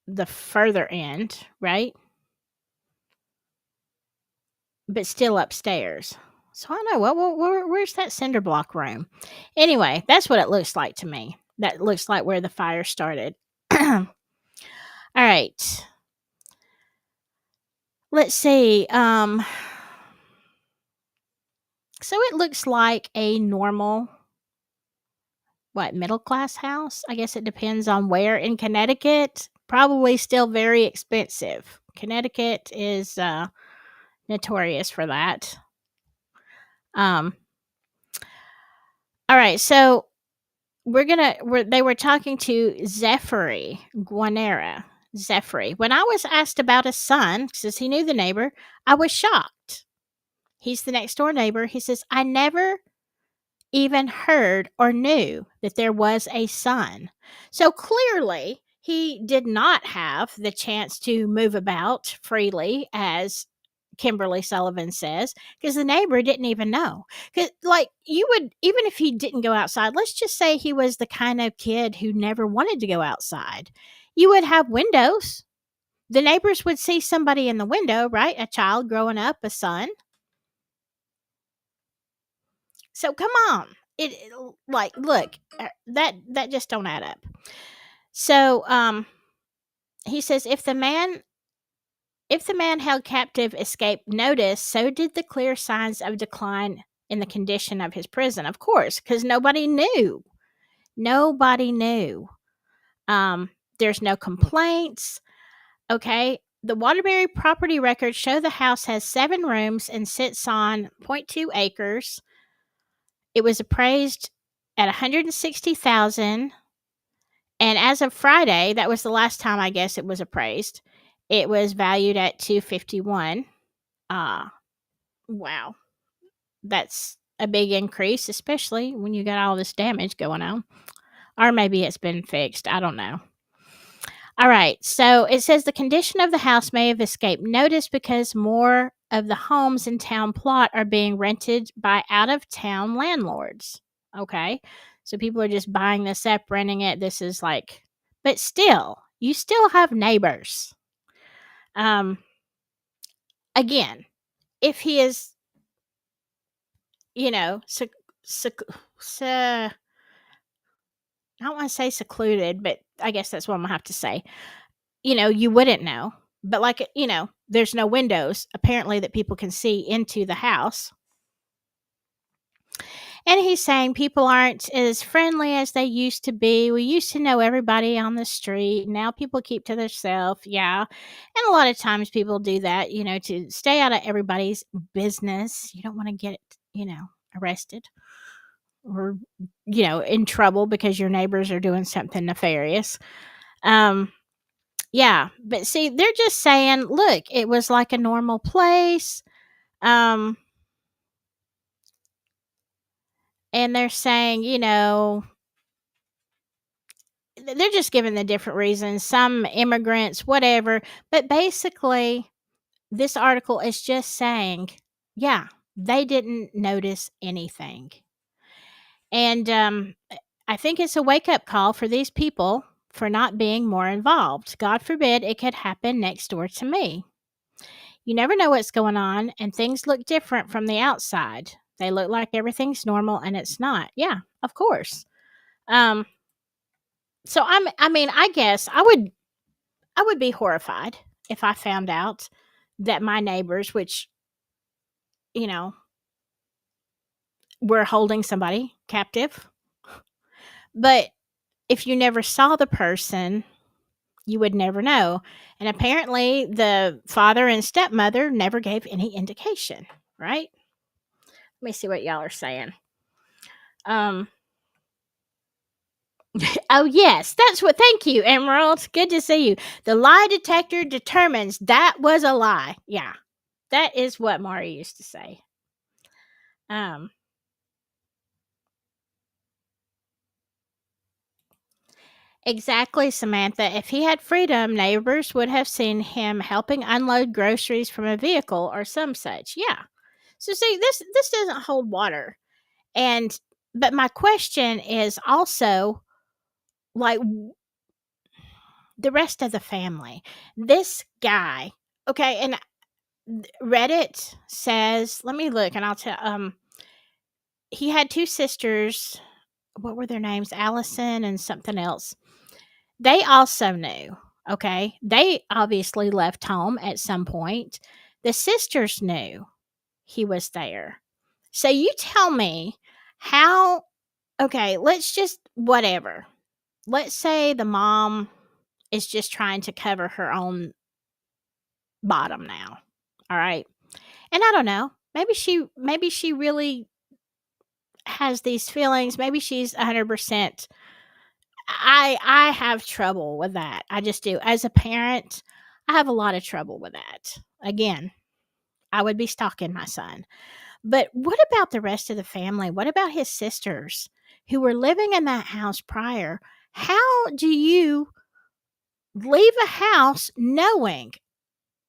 the further end, right? But still upstairs. So I know, where's that cinder block room? Anyway, that's what it looks like to me. That looks like where the fire started. All right. Let's see. So it looks like a normal, middle class house? I guess it depends on where in Connecticut. Probably still very expensive. Connecticut is notorious for that. Um, all right, so they were talking to Zephyr Guanera. Zephyr. When I was asked about his son, since he knew the neighbor, I was shocked. He's the next door neighbor. He says, I never even heard or knew that there was a son. So clearly, he did not have the chance to move about freely, as Kimberly Sullivan says, because the neighbor didn't even know. Because, like, you would, even if he didn't go outside, let's just say he was the kind of kid who never wanted to go outside, you would have windows. The neighbors would see somebody in the window, right? A child growing up, a son. So come on. Like, look, that just don't add up. So he says, if the man held captive escaped notice, so did the clear signs of decline in the condition of his prison. Of course, because nobody knew. Nobody knew. There's no complaints. Okay. The Waterbury property records show the house has 7 rooms and sits on 0.2 acres. It was appraised at $160,000, and as of Friday, that was the last time I guess it was appraised. It was valued at $251,000. Wow, that's a big increase, especially when you got all this damage going on, or maybe it's been fixed. I don't know. All right, so it says the condition of the house may have escaped notice because more of the homes in town plot are being rented by out of town landlords. Okay, so people are just buying this up, renting it. This is like, but still, you still have neighbors. Again, if he is, you know, I don't want to say secluded, but I guess that's what I'm gonna have to say. You know, you wouldn't know. But like, there's no windows apparently that people can see into the house. And he's saying people aren't as friendly as they used to be. We used to know everybody on the street. Now people keep to themselves. Yeah. And a lot of times people do that, to stay out of everybody's business. You don't want to get, arrested or, in trouble because your neighbors are doing something nefarious. Yeah, but see, they're just saying, look, it was like a normal place. And they're saying, they're just giving the different reasons. Some immigrants, whatever. But basically, this article is just saying, yeah, they didn't notice anything. And I think it's a wake up call for these people for not being more involved. God forbid it could happen next door to me. You never know what's going on, and things look different from the outside. They look like everything's normal, and it's not. Yeah, of course. Um, so I mean, I guess I would be horrified if I found out that my neighbors, which, you know, were holding somebody captive. But if you never saw the person, you would never know. And apparently the father and stepmother never gave any indication, right? Let me see what y'all are saying. Um oh yes, that's what thank you, Emerald. Good to see you. The lie detector determines that was a lie. Yeah. That is what Mari used to say. Um Exactly, Samantha. If he had freedom, neighbors would have seen him helping unload groceries from a vehicle or some such. Yeah. So see, this doesn't hold water. And but my question is also like the rest of the family. This guy, okay, and Reddit says, let me look and I'll tell he had two sisters. What were their names? Allison and something else. They also knew, okay? They obviously left home at some point. The sisters knew he was there. So you tell me how, okay, let's just, whatever. Let's say the mom is just trying to cover her own bottom now. All right. And I don't know. Maybe she really has these feelings. Maybe she's 100%. I have trouble with that. I just do. As a parent, I have a lot of trouble with that. Again, I would be stalking my son. But what about the rest of the family? What about his sisters who were living in that house prior? How do you leave a house knowing?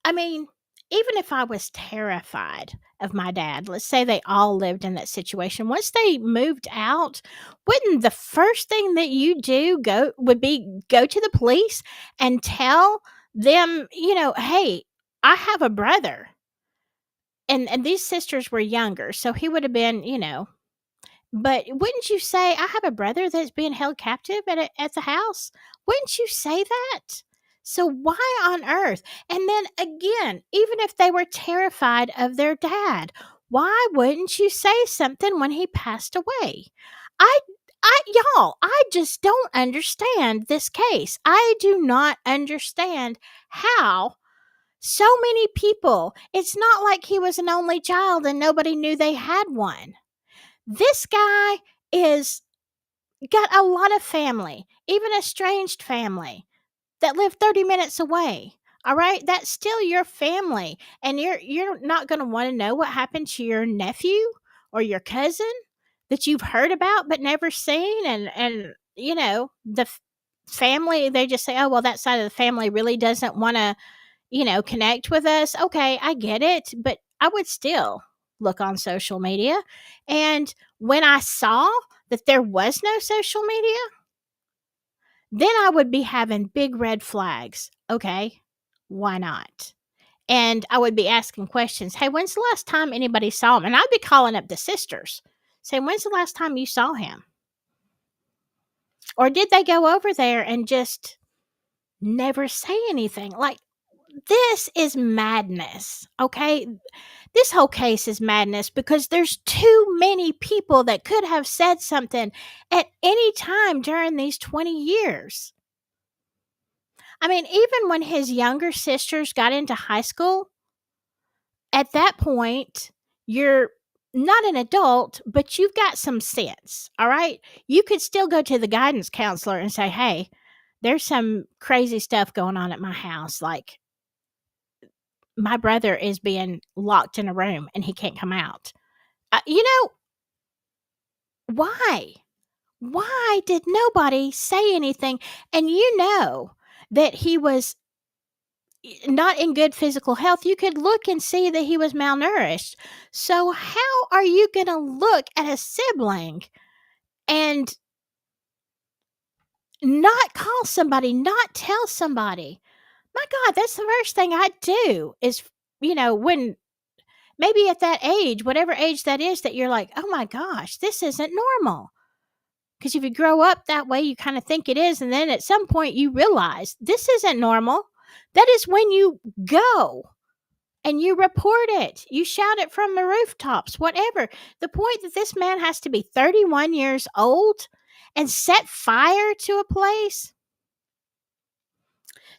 I mean, even if I was terrified of my dad, let's say they all lived in that situation. Once they moved out, wouldn't the first thing that you do would be go to the police and tell them, hey, I have a brother. And these sisters were younger, so he would have been, but wouldn't you say, I have a brother that's being held captive at the house? Wouldn't you say that? So why on earth? And then again, even if they were terrified of their dad, why wouldn't you say something when he passed away? I y'all, I just don't understand this case. I do not understand how so many people, it's not like he was an only child and nobody knew they had one. This guy is got a lot of family, even estranged family that live 30 minutes away. All right? That's still your family. And you're not going to want to know what happened to your nephew or your cousin that you've heard about but never seen and family, they just say, "Oh, well, that side of the family really doesn't want to connect with us." Okay, I get it, but I would still look on social media. And when I saw that there was no social media, then I would be having big red flags. Okay, why not? And I would be asking questions. Hey, when's the last time anybody saw him? And I'd be calling up the sisters, saying, when's the last time you saw him? Or did they go over there and just never say anything? Like, this is madness, okay? This whole case is madness because there's too many people that could have said something at any time during these 20 years. I mean, even when his younger sisters got into high school, at that point, you're not an adult, but you've got some sense, all right? You could still go to the guidance counselor and say, hey, there's some crazy stuff going on at my house. Like, my brother is being locked in a room and he can't come out. You know, why? Why did nobody say anything? And you know that he was not in good physical health. You could look and see that he was malnourished. So, how are you going to look at a sibling and not call somebody, not tell somebody? My God, that's the first thing I'd do is, when maybe at that age, whatever age that is, that you're like, oh my gosh, this isn't normal. Because if you grow up that way, you kind of think it is. And then at some point, you realize this isn't normal. That is when you go and you report it. You shout it from the rooftops, whatever. The point that this man has to be 31 years old and set fire to a place.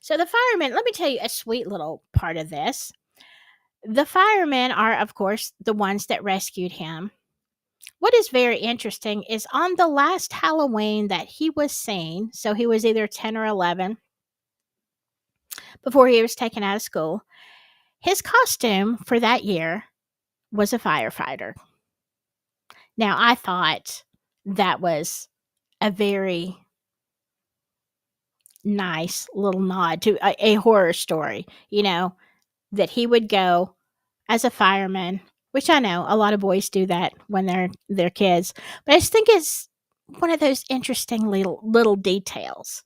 So the firemen, let me tell you a sweet little part of this. The firemen are, of course, the ones that rescued him. What is very interesting is on the last Halloween that he was seen, so he was either 10 or 11 before he was taken out of school, his costume for that year was a firefighter. Now, I thought that was a very nice little nod to a horror story, that he would go as a fireman, which I know a lot of boys do that when they're kids. But I just think it's one of those interesting little details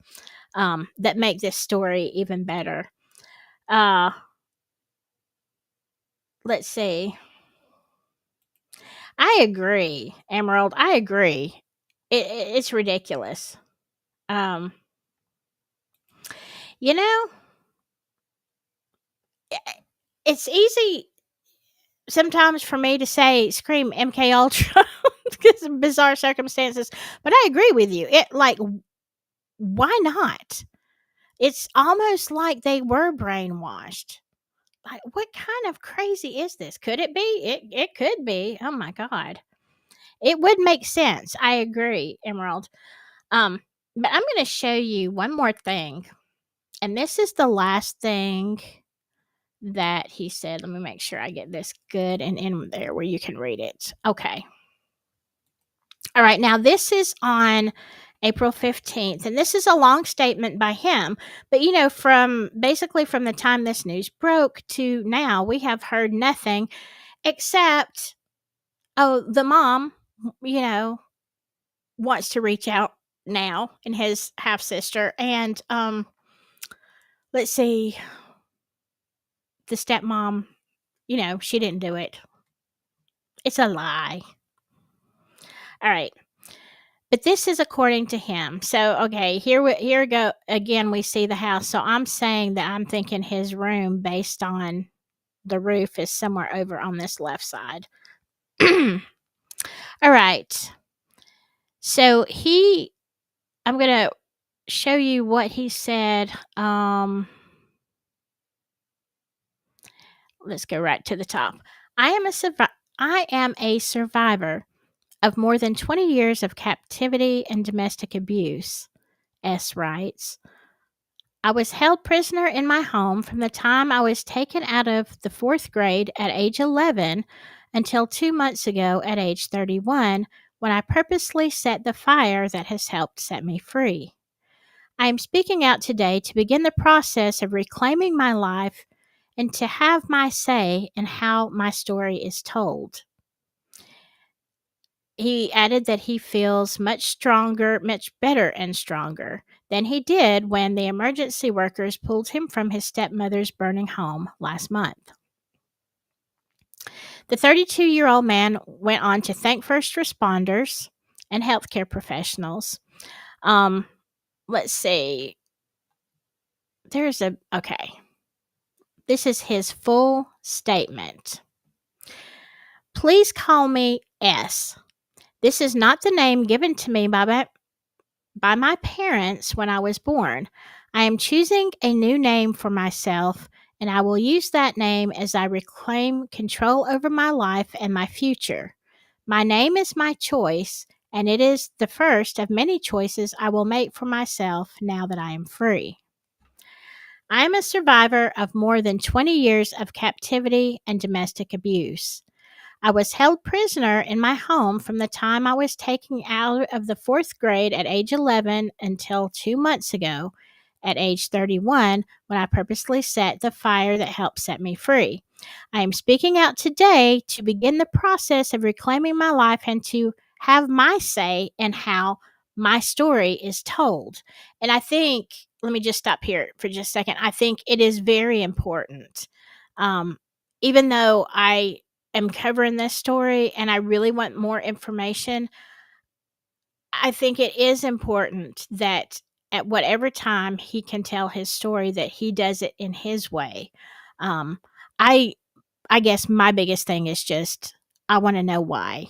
that make this story even better. Let's see. I agree, Emerald. I agree. It's ridiculous. Um, you know, it's easy sometimes for me to say scream MK Ultra because of bizarre circumstances, but I agree with you. Why not? It's almost like they were brainwashed. Like, what kind of crazy is this? Could it be? It could be. Oh my God. It would make sense. I agree, Emerald. But I'm going to show you one more thing. And this is the last thing that he said. Let me make sure I get this good and in there where you can read it. Okay. All right. Now, this is on April 15th, and this is a long statement by him. But, from the time this news broke to now, we have heard nothing except, the mom, wants to reach out now, and his half sister. And, let's see, the stepmom, she didn't do it. It's a lie. All right. But this is according to him. So, okay, here we go. Again, we see the house. So I'm saying that I'm thinking his room, based on the roof, is somewhere over on this left side. All right. So I'm going to show you what he said. Let's go right to the top. I am a survivor of more than 20 years of captivity and domestic abuse, S writes. I was held prisoner in my home from the time I was taken out of the 4th grade at age 11 until 2 months ago at age 31, when I purposely set the fire that has helped set me free. I am speaking out today to begin the process of reclaiming my life and to have my say in how my story is told. He added that he feels much better and stronger than he did when the emergency workers pulled him from his stepmother's burning home last month. The 32-year-old man went on to thank first responders and healthcare professionals. Let's see. Okay. This is his full statement. Please call me S. This is not the name given to me by my parents when I was born. I am choosing a new name for myself, and I will use that name as I reclaim control over my life and my future. My name is my choice, and it is the first of many choices I will make for myself now that I am free. I am a survivor of more than 20 years of captivity and domestic abuse. I was held prisoner in my home from the time I was taken out of the fourth grade at age 11 until 2 months ago at age 31 when I purposely set the fire that helped set me free. I am speaking out today to begin the process of reclaiming my life and to have my say in how my story is told. And I think, let me just stop here for just a second. I think it is very important. Um, Even though I am covering this story and I really want more information, I think it is important that at whatever time he can tell his story that he does it in his way. Um, I I guess my biggest thing is just I want to know why.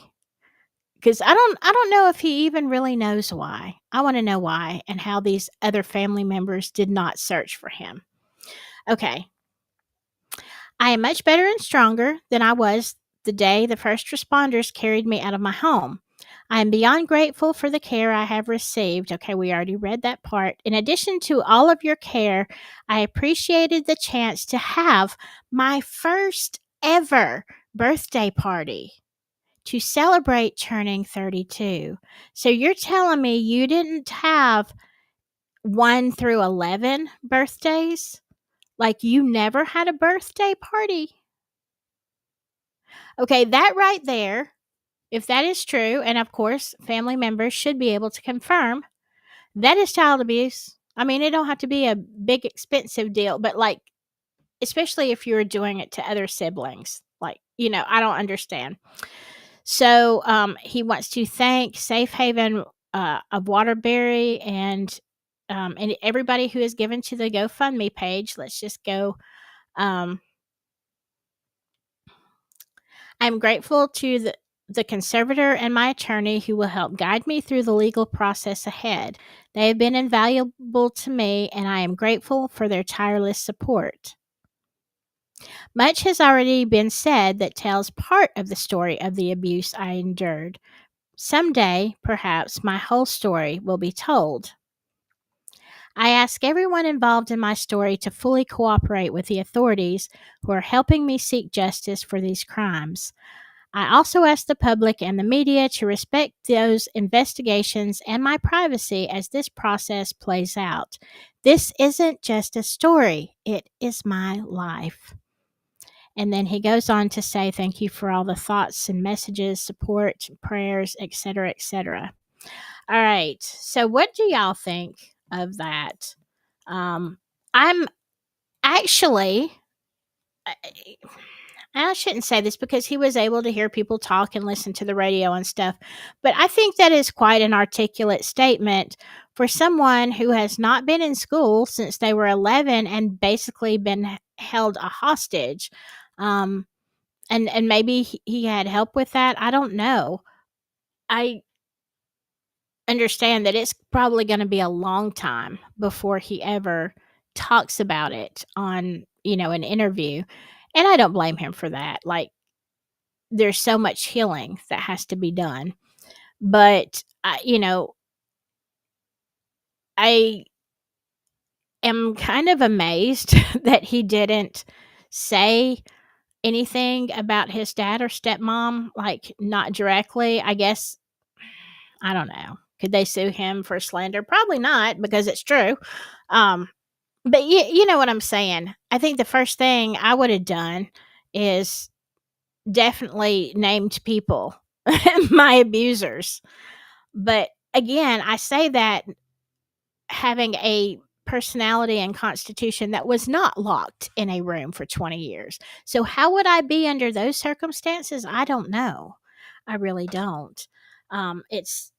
Cuz I don't know if he even really knows why. I want to know why and how these other family members did not search for him. Okay. I am much better and stronger than I was the day the first responders carried me out of my home. I am beyond grateful for the care I have received. Okay, we already read that part. In addition to all of your care, I appreciated the chance to have my first ever birthday party to celebrate turning 32. So you're telling me you didn't have 1 through 11 birthdays? Like you never had a birthday party? Okay, that right there, if that is true, and of course, family members should be able to confirm, that is child abuse. I mean, it don't have to be a big expensive deal, but like, especially if you're doing it to other siblings, like, I don't understand. So, he wants to thank Safe Haven of Waterbury and everybody who has given to the GoFundMe page. Let's just go. Um, I'm grateful to the conservator and my attorney who will help guide me through the legal process ahead. They have been invaluable to me, and I am grateful for their tireless support. Much has already been said that tells part of the story of the abuse I endured. Someday, perhaps, my whole story will be told. I ask everyone involved in my story to fully cooperate with the authorities who are helping me seek justice for these crimes. I also ask the public and the media to respect those investigations and my privacy as this process plays out. This isn't just a story, it is my life. And then he goes on to say, thank you for all the thoughts and messages, support, prayers, etc., etc. All right. So, what do y'all think of that? I'm actually, I shouldn't say this because he was able to hear people talk and listen to the radio and stuff, but I think that is quite an articulate statement for someone who has not been in school since they were 11 and basically been held a hostage. Um, and maybe he had help with that. I don't know. I understand that it's probably going to be a long time before he ever talks about it on, an interview. And I don't blame him for that. Like, there's so much healing that has to be done. But, I am kind of amazed that he didn't say anything about his dad or stepmom, like, not directly. I guess, I don't know. Could they sue him for slander? Probably not because it's true. Um, but you know what I'm saying. I think the first thing I would have done is definitely named people, my abusers. But again, I say that having a personality and constitution that was not locked in a room for 20 years. So, how would I be under those circumstances? I don't know. I really don't. It's,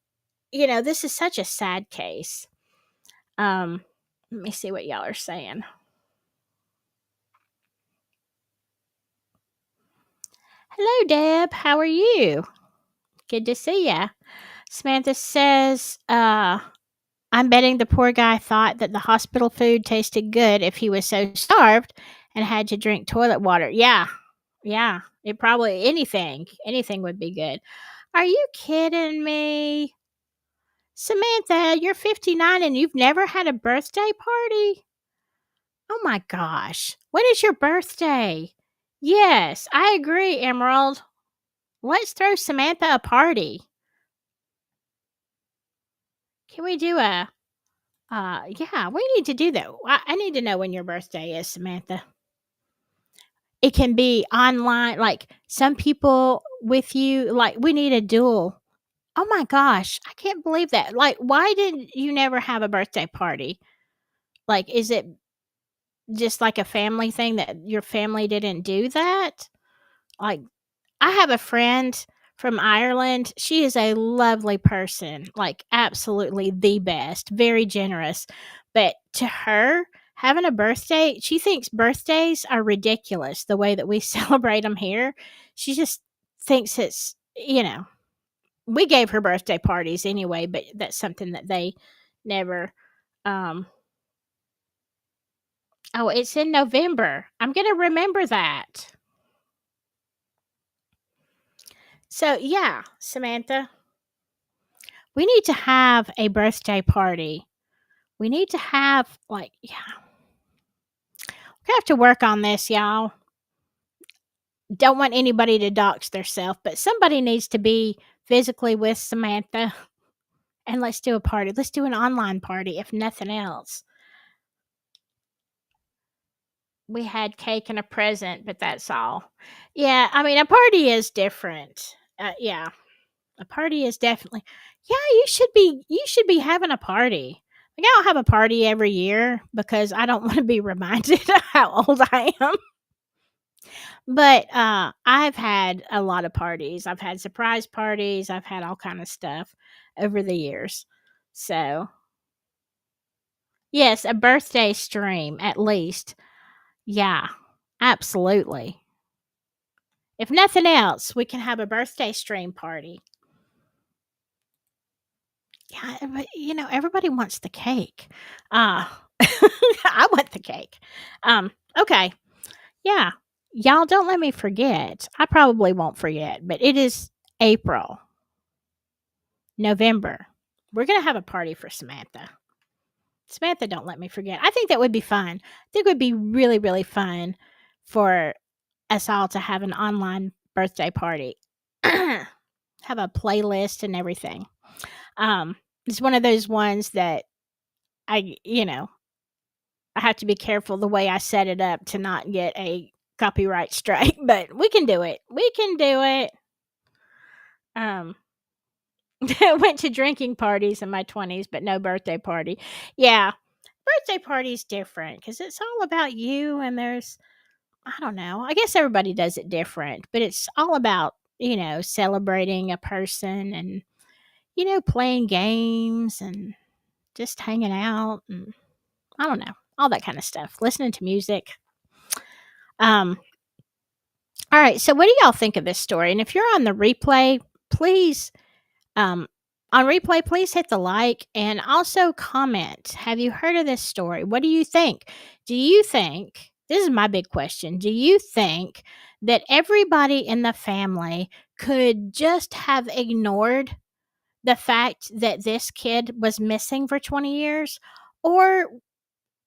this is such a sad case. Let me see what y'all are saying. Hello, Deb. How are you? Good to see ya. Samantha says, I'm betting the poor guy thought that the hospital food tasted good if he was so starved and had to drink toilet water. Yeah. Yeah. It probably anything would be good. Are you kidding me? Samantha, you're 59 and you've never had a birthday party? Oh my gosh. When is your birthday? Yes, I agree, Emerald. Let's throw Samantha a party. Can we do a yeah, we need to do that. I need to know when your birthday is, Samantha. It can be online, like some people with you, like we need a duel. Oh my gosh, I can't believe that. Like, why did you never have a birthday party? Like, is it just like a family thing that your family didn't do that? Like, I have a friend from Ireland. She is a lovely person, like absolutely the best, very generous. But to her, having a birthday, she thinks birthdays are ridiculous the way that we celebrate them here. She just thinks we gave her birthday parties anyway, but that's something that they never um oh, it's in November. I'm going to remember that. So, yeah, Samantha, we need to have a birthday party. We need to have, like, yeah, we have to work on this, y'all. Don't want anybody to dox theirself, but somebody needs to be physically with Samantha, and let's do a party. Let's do an online party, if nothing else. We had cake and a present, but that's all. Yeah, I mean, a party is different. Yeah, a party is definitely. Yeah, you should be having a party. Like, I don't have a party every year because I don't want to be reminded of how old I am. But I've had a lot of parties. I've had surprise parties. I've had all kind of stuff over the years. So yes, a birthday stream at least. Yeah, absolutely. If nothing else, we can have a birthday stream party. Yeah, but everybody wants the cake. Uh I want the cake. Okay. Yeah. Y'all don't let me forget. I probably won't forget, but it is April, November. We're going to have a party for Samantha. Samantha, don't let me forget. I think that would be fun. I think it would be really, really fun for us all to have an online birthday party. Have a playlist and everything. It's one of those ones that I have to be careful the way I set it up to not get a copyright strike, but we can do it. We can do it. Um, I went to drinking parties in my 20s, but no birthday party. Yeah, birthday party's different because it's all about you, and I don't know. I guess everybody does it different, but it's all about, celebrating a person and, playing games and just hanging out and I don't know, all that kind of stuff, listening to music. Um, all right. So, what do y'all think of this story? And if you're on the replay, please, um, please hit the like and also comment. Have you heard of this story? What do you think? Do you think, this is my big question, do you think that everybody in the family could just have ignored the fact that this kid was missing for 20 years? Or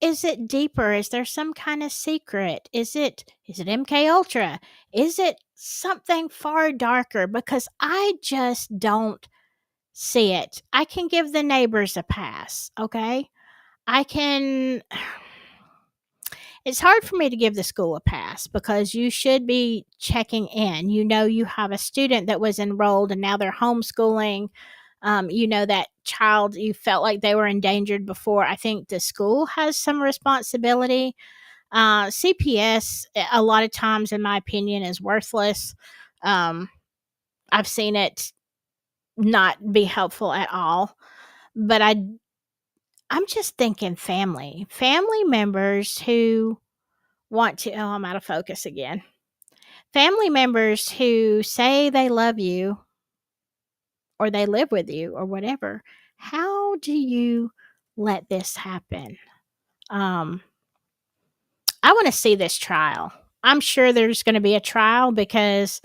is it deeper? Is there some kind of secret? Is it MK Ultra? Is it something far darker? Because I just don't see it. I can give the neighbors a pass, okay? I can It's hard for me to give the school a pass because you should be checking in. You have a student that was enrolled and now they're homeschooling. That child, you felt like they were endangered before. I think the school has some responsibility. CPS, a lot of times, in my opinion, is worthless. Um, I've seen it not be helpful at all. But I'm just thinking family members who want to. Oh, I'm out of focus again. Family members who say they love you or they live with you or whatever. How do you let this happen? Um, I want to see this trial. I'm sure there's going to be a trial because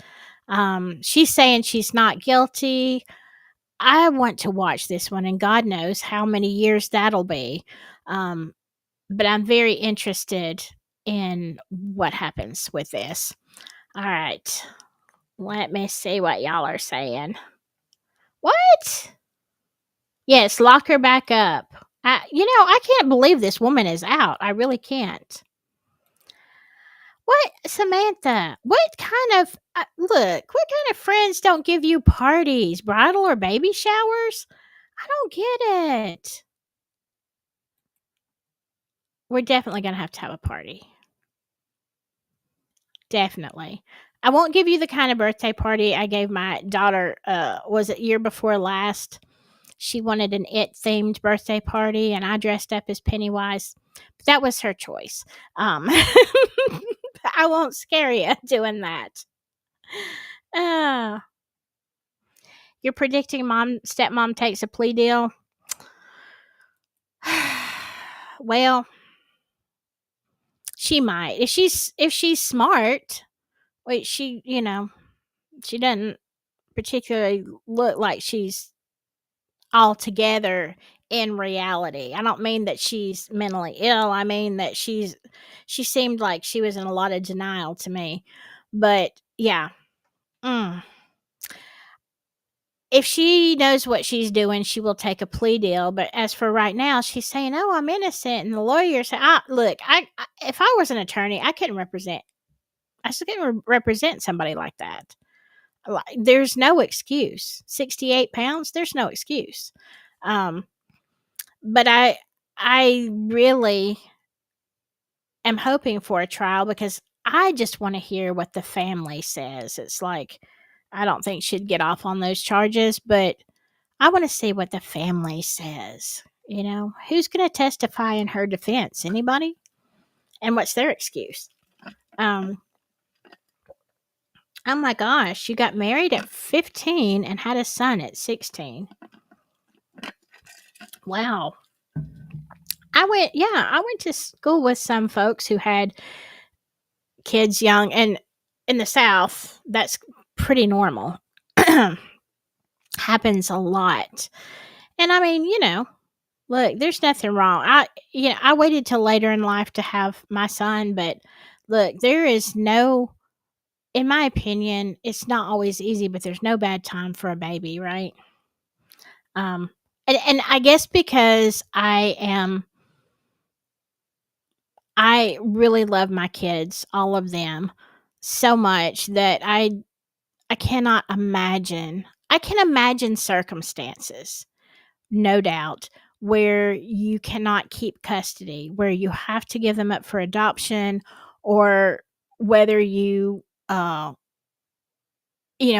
she's saying she's not guilty. I want to watch this one, and God knows how many years that'll be. Um, but I'm very interested in what happens with this. All right. Let me see what y'all are saying. What? Yes, lock her back up. I can't believe this woman is out. I really can't. What, Samantha? What kind of look? What kind of friends don't give you parties, bridal or baby showers? I don't get it. We're definitely gonna have to have a party. Definitely. I won't give you the kind of birthday party I gave my daughter. Was it year before last? She wanted an It themed birthday party, and I dressed up as Pennywise. But that was her choice. I won't scare you doing that. Uh, you're predicting stepmom takes a plea deal. Well, she might. If she's smart. Wait, she doesn't particularly look like she's all together in reality. I don't mean that she's mentally ill. I mean that she seemed like she was in a lot of denial to me. But yeah. Mm. If she knows what she's doing, she will take a plea deal. But as for right now, she's saying, "Oh, I'm innocent," and the lawyer said, "Look, if I was an attorney, I couldn't represent. I still couldn't represent somebody like that. Like, there's no excuse. 68 pounds. There's no excuse." Um, but I really am hoping for a trial because I just want to hear what the family says. It's like I don't think she'd get off on those charges, but I want to see what the family says. Who's going to testify in her defense? Anybody? And what's their excuse? Um, oh my gosh, you got married at 15 and had a son at 16. Wow. I went to school with some folks who had kids young, and in the South, that's pretty normal. Happens a lot. And I mean, look, there's nothing wrong. I waited till later in life to have my son, but look, there is no, in my opinion, it's not always easy, but there's no bad time for a baby, right? Um, and I guess because I really love my kids, all of them, so much that I cannot imagine. I can imagine circumstances, no doubt, where you cannot keep custody, where you have to give them up for adoption, or whether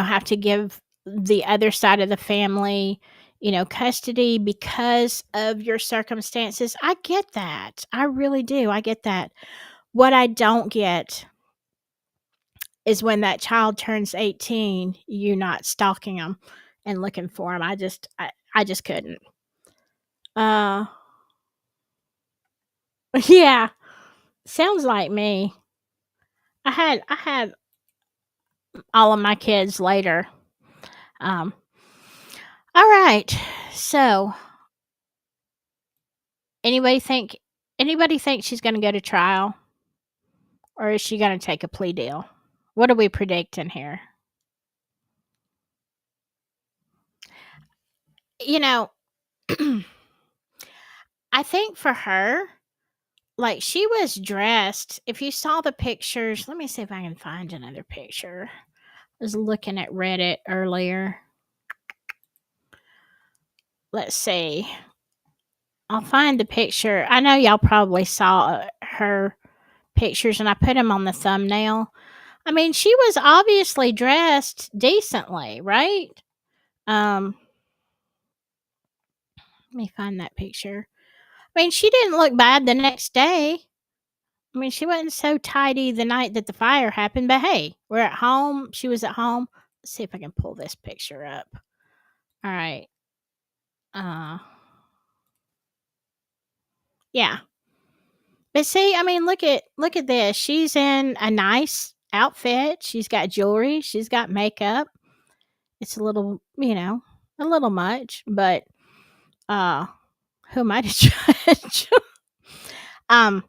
have to give the other side of the family, custody because of your circumstances. I get that. I really do. I get that. What I don't get is when that child turns 18, you not stalking them and looking for them. I just couldn't. Uh, yeah, sounds like me. I had all of my kids later. Um, all right. So, anybody think anybody think she's going to go to trial, or is she going to take a plea deal? What are we predicting here? You know, I think for her, like, she was dressed. If you saw the pictures, let me see if I can find another picture. I was looking at Reddit earlier. Let's see. I'll find the picture. I know y'all probably saw her pictures, and I put them on the thumbnail. I mean, she was obviously dressed decently, right? Um, Let me find that picture. I mean, she didn't look bad the next day. I mean, she wasn't so tidy the night that the fire happened, but hey, we're at home. She was at home. Let's see if I can pull this picture up. All right. Yeah. But see, I mean, look at this. She's in a nice outfit. She's got jewelry. She's got makeup. It's a little, a little much, but uh who am I to judge? um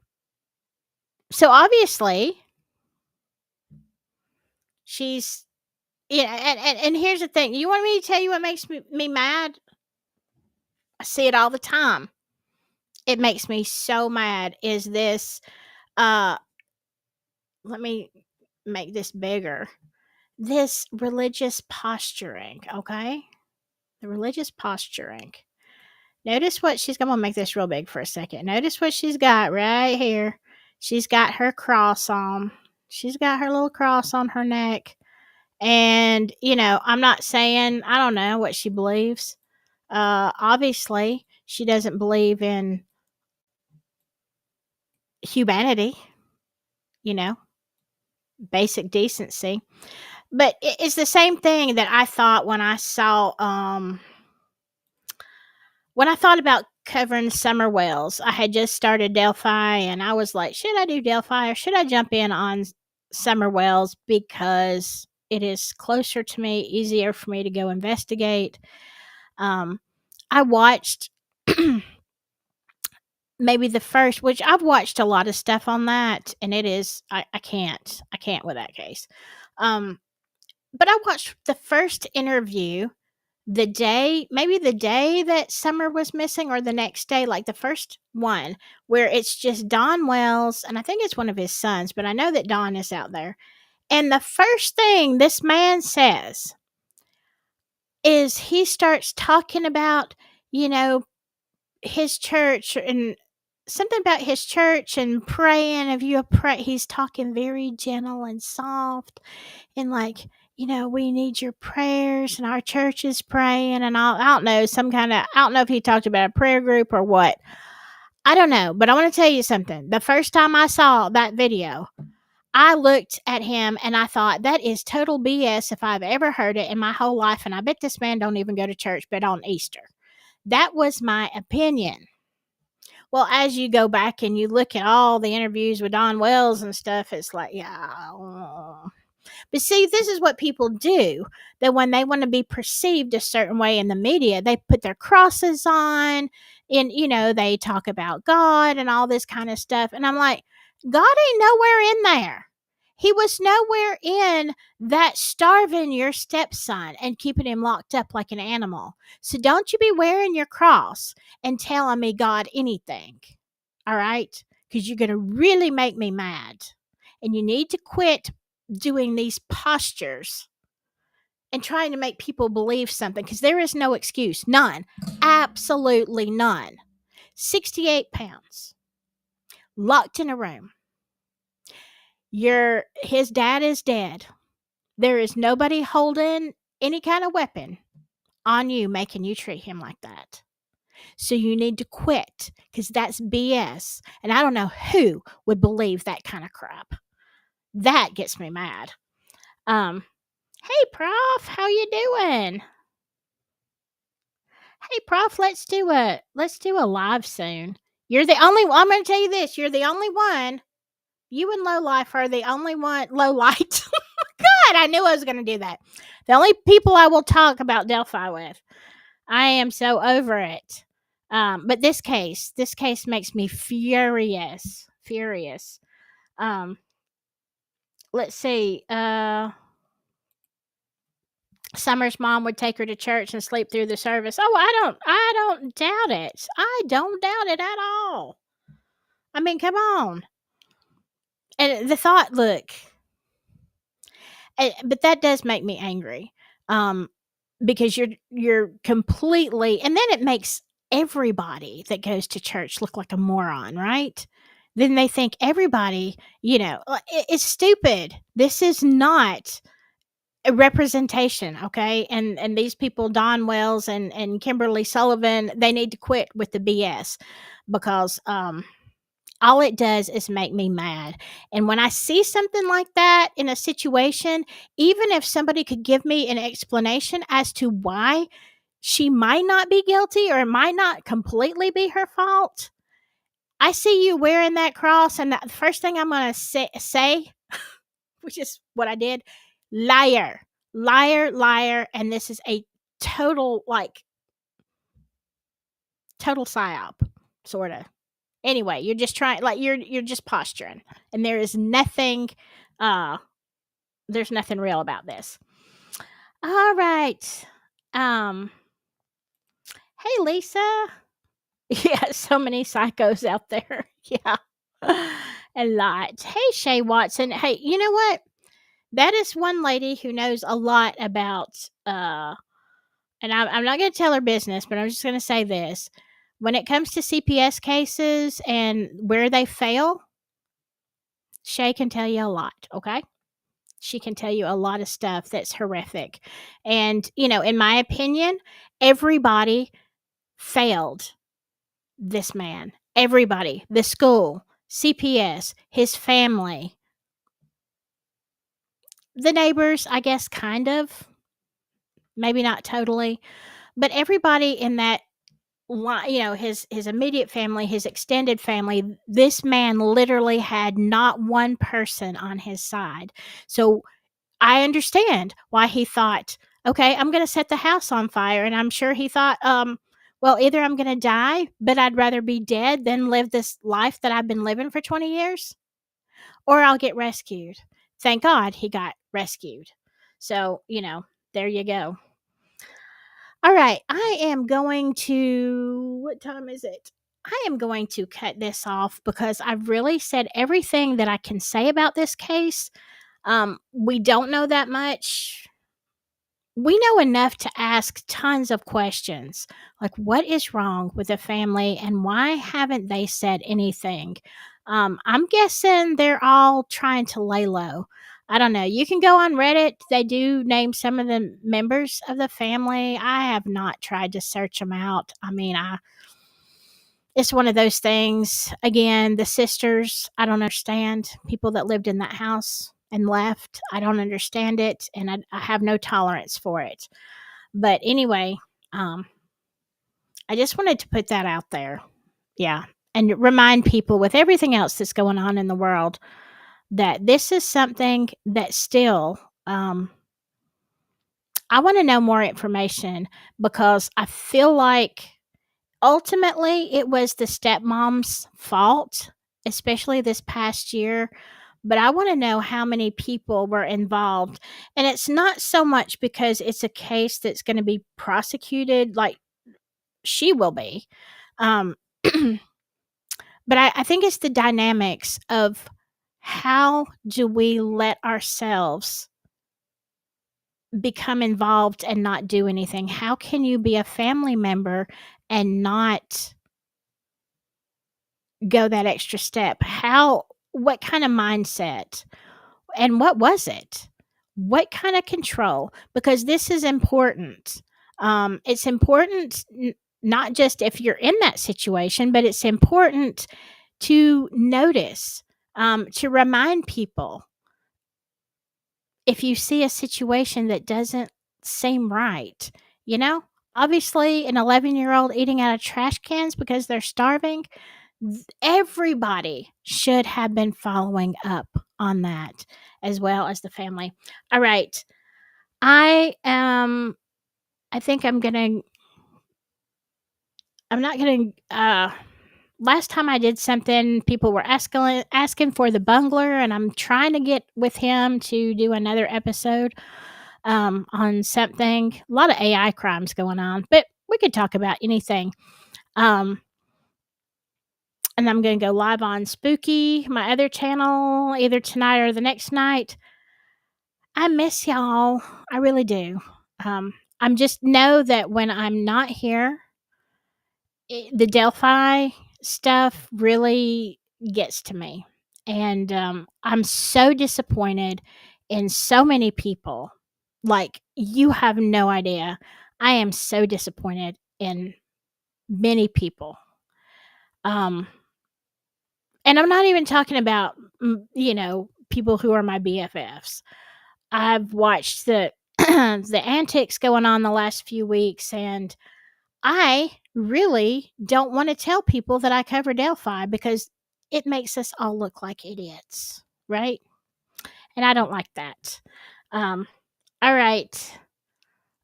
so obviously she's Yeah, and here's the thing. You want me to tell you what makes me mad? I see it all the time. It makes me so mad is this, uh let me make this bigger. This religious posturing, okay? The religious posturing. Notice what she's I'm gonna make this real big for a second. Notice what she's got right here. She's got her cross on. She's got her little cross on her neck. And, I'm not saying I don't know what she believes. Obviously, she doesn't believe in humanity, you know, basic decency. But it's the same thing that I thought when I thought about covering summer wells. I had just started Delphi and I was like, should I do Delphi or should I jump in on summer wells because it is closer to me, easier for me to go investigate. I watched maybe the first, which I've watched a lot of stuff on that, and it is I can't with that case. But I watched the first interview maybe the day that Summer was missing or the next day, like the first one where it's just Don Wells, and I think it's one of his sons, but I know that Don is out there. And the first thing this man says is he starts talking about, you know, his church and something about his church and praying. If you pray, he's talking very gentle and soft and like, we need your prayers and our church is praying and I don't know, I don't know if he talked about a prayer group or what. I don't know, but I want to tell you something. The first time I saw that video, I looked at him and I thought that is total BS if I've ever heard it in my whole life. And I bet this man don't even go to church, but on Easter. That was my opinion. Well, as you go back and you look at all the interviews with Don Wells and stuff, it's like, yeah. But see, this is what people do. That when they want to be perceived a certain way in the media, they put their crosses on and, they talk about God and all this kind of stuff. And I'm like, God ain't nowhere in there. He was nowhere in that starving your stepson and keeping him locked up like an animal. So don't you be wearing your cross and telling me God anything. All right? Because you're going to really make me mad. And you need to quit doing these postures and trying to make people believe something because there is no excuse. None. Absolutely none. 68 pounds. Locked in a room. His dad is dead. There is nobody holding any kind of weapon on you making you treat him like that. So you need to quit because that's BS. And I don't know who would believe that kind of crap. That gets me mad. Hey, Prof, how you doing? Hey, Prof, let's do a live soon. You're the only one. I'm going to tell you this. You're the only one. You and Low Life are the only one. Low Light. God, I knew I was going to do that. The only people I will talk about Delphi with. I am so over it. But this case makes me furious. Furious. Let's see. Summer's mom would take her to church and sleep through the service. Oh, I don't doubt it. I don't doubt it at all. I mean, come on. And the thought, look, but that does make me angry. Because you're completely, and then it makes everybody that goes to church look like a moron, right? Then they think everybody, it's stupid. This is not a representation, okay? And these people, Don Wells and Kimberly Sullivan, they need to quit with the BS because all it does is make me mad. And when I see something like that in a situation, even if somebody could give me an explanation as to why she might not be guilty or it might not completely be her fault, I see you wearing that cross, and the first thing I'm going to say, which is what I did, liar, liar, liar, and this is a total psyop, sort of. Anyway, you're just trying, like you're just posturing, and there's nothing real about this. All right. Um, hey, Lisa. Yeah, so many psychos out there. Yeah. A lot. Hey, Shay Watson. Hey, you know what? That is one lady who knows a lot about, and I'm not going to tell her business, but I'm just going to say this. When it comes to CPS cases and where they fail, Shay can tell you a lot, okay? She can tell you a lot of stuff that's horrific. And, in my opinion, everybody failed this man. Everybody, the school, CPS, his family, the neighbors, I guess, kind of, maybe not totally, but everybody in that his immediate family, his extended family, this man literally had not one person on his side. So I understand why he thought, okay, I'm going to set the house on fire. And I'm sure he thought, well, either I'm going to die, but I'd rather be dead than live this life that I've been living for 20 years, or I'll get rescued. Thank God he got rescued. So, there you go. All right, I am going to, what time is it? I am going to cut this off because I've really said everything that I can say about this case. We don't know that much. We know enough to ask tons of questions, like what is wrong with the family and why haven't they said anything? I'm guessing they're all trying to lay low. I don't know. You can go on Reddit. They do name some of the members of the family. I have not tried to search them out. I mean, it's one of those things. Again, the sisters, I don't understand people that lived in that house and left. I don't understand it, and I have no tolerance for it. But anyway, um, I just wanted to put that out there. Yeah. And remind people with everything else that's going on in the world that this is something that still, I want to know more information because I feel like ultimately it was the stepmom's fault, especially this past year. But I want to know how many people were involved. And it's not so much because it's a case that's going to be prosecuted like she will be. Um, but I think it's the dynamics of how do we let ourselves become involved and not do anything? How can you be a family member and not go that extra step? What kind of mindset? And what was it? What kind of control? Because this is important. It's important not just if you're in that situation, but it's important to notice, to remind people if you see a situation that doesn't seem right. You know, obviously, an 11-year-old eating out of trash cans because they're starving, everybody should have been following up on that as well as the family. All right. I I think I'm not gonna last time I did something, people were asking for the bungler, and I'm trying to get with him to do another episode on something. A lot of AI crimes going on, but we could talk about anything. Um and I'm going to go live on Spooky, my other channel, either tonight or the next night. I miss y'all. I really do. I'm just know that when I'm not here, the Delphi stuff really gets to me. And I'm so disappointed in so many people. Like, you have no idea. I am so disappointed in many people. Um, and I'm not even talking about, people who are my BFFs. I've watched the the antics going on the last few weeks, and I really don't want to tell people that I cover Delphi because it makes us all look like idiots, right? And I don't like that. Um, all right.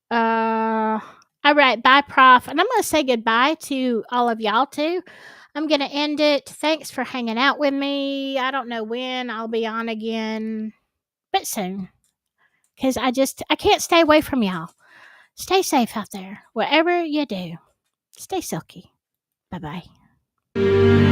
All right. Bye, Prof. And I'm going to say goodbye to all of y'all too. I'm going to end it. Thanks for hanging out with me. I don't know when I'll be on again, but soon. because I can't stay away from y'all. Stay safe out there. Whatever you do, stay silky. Bye bye.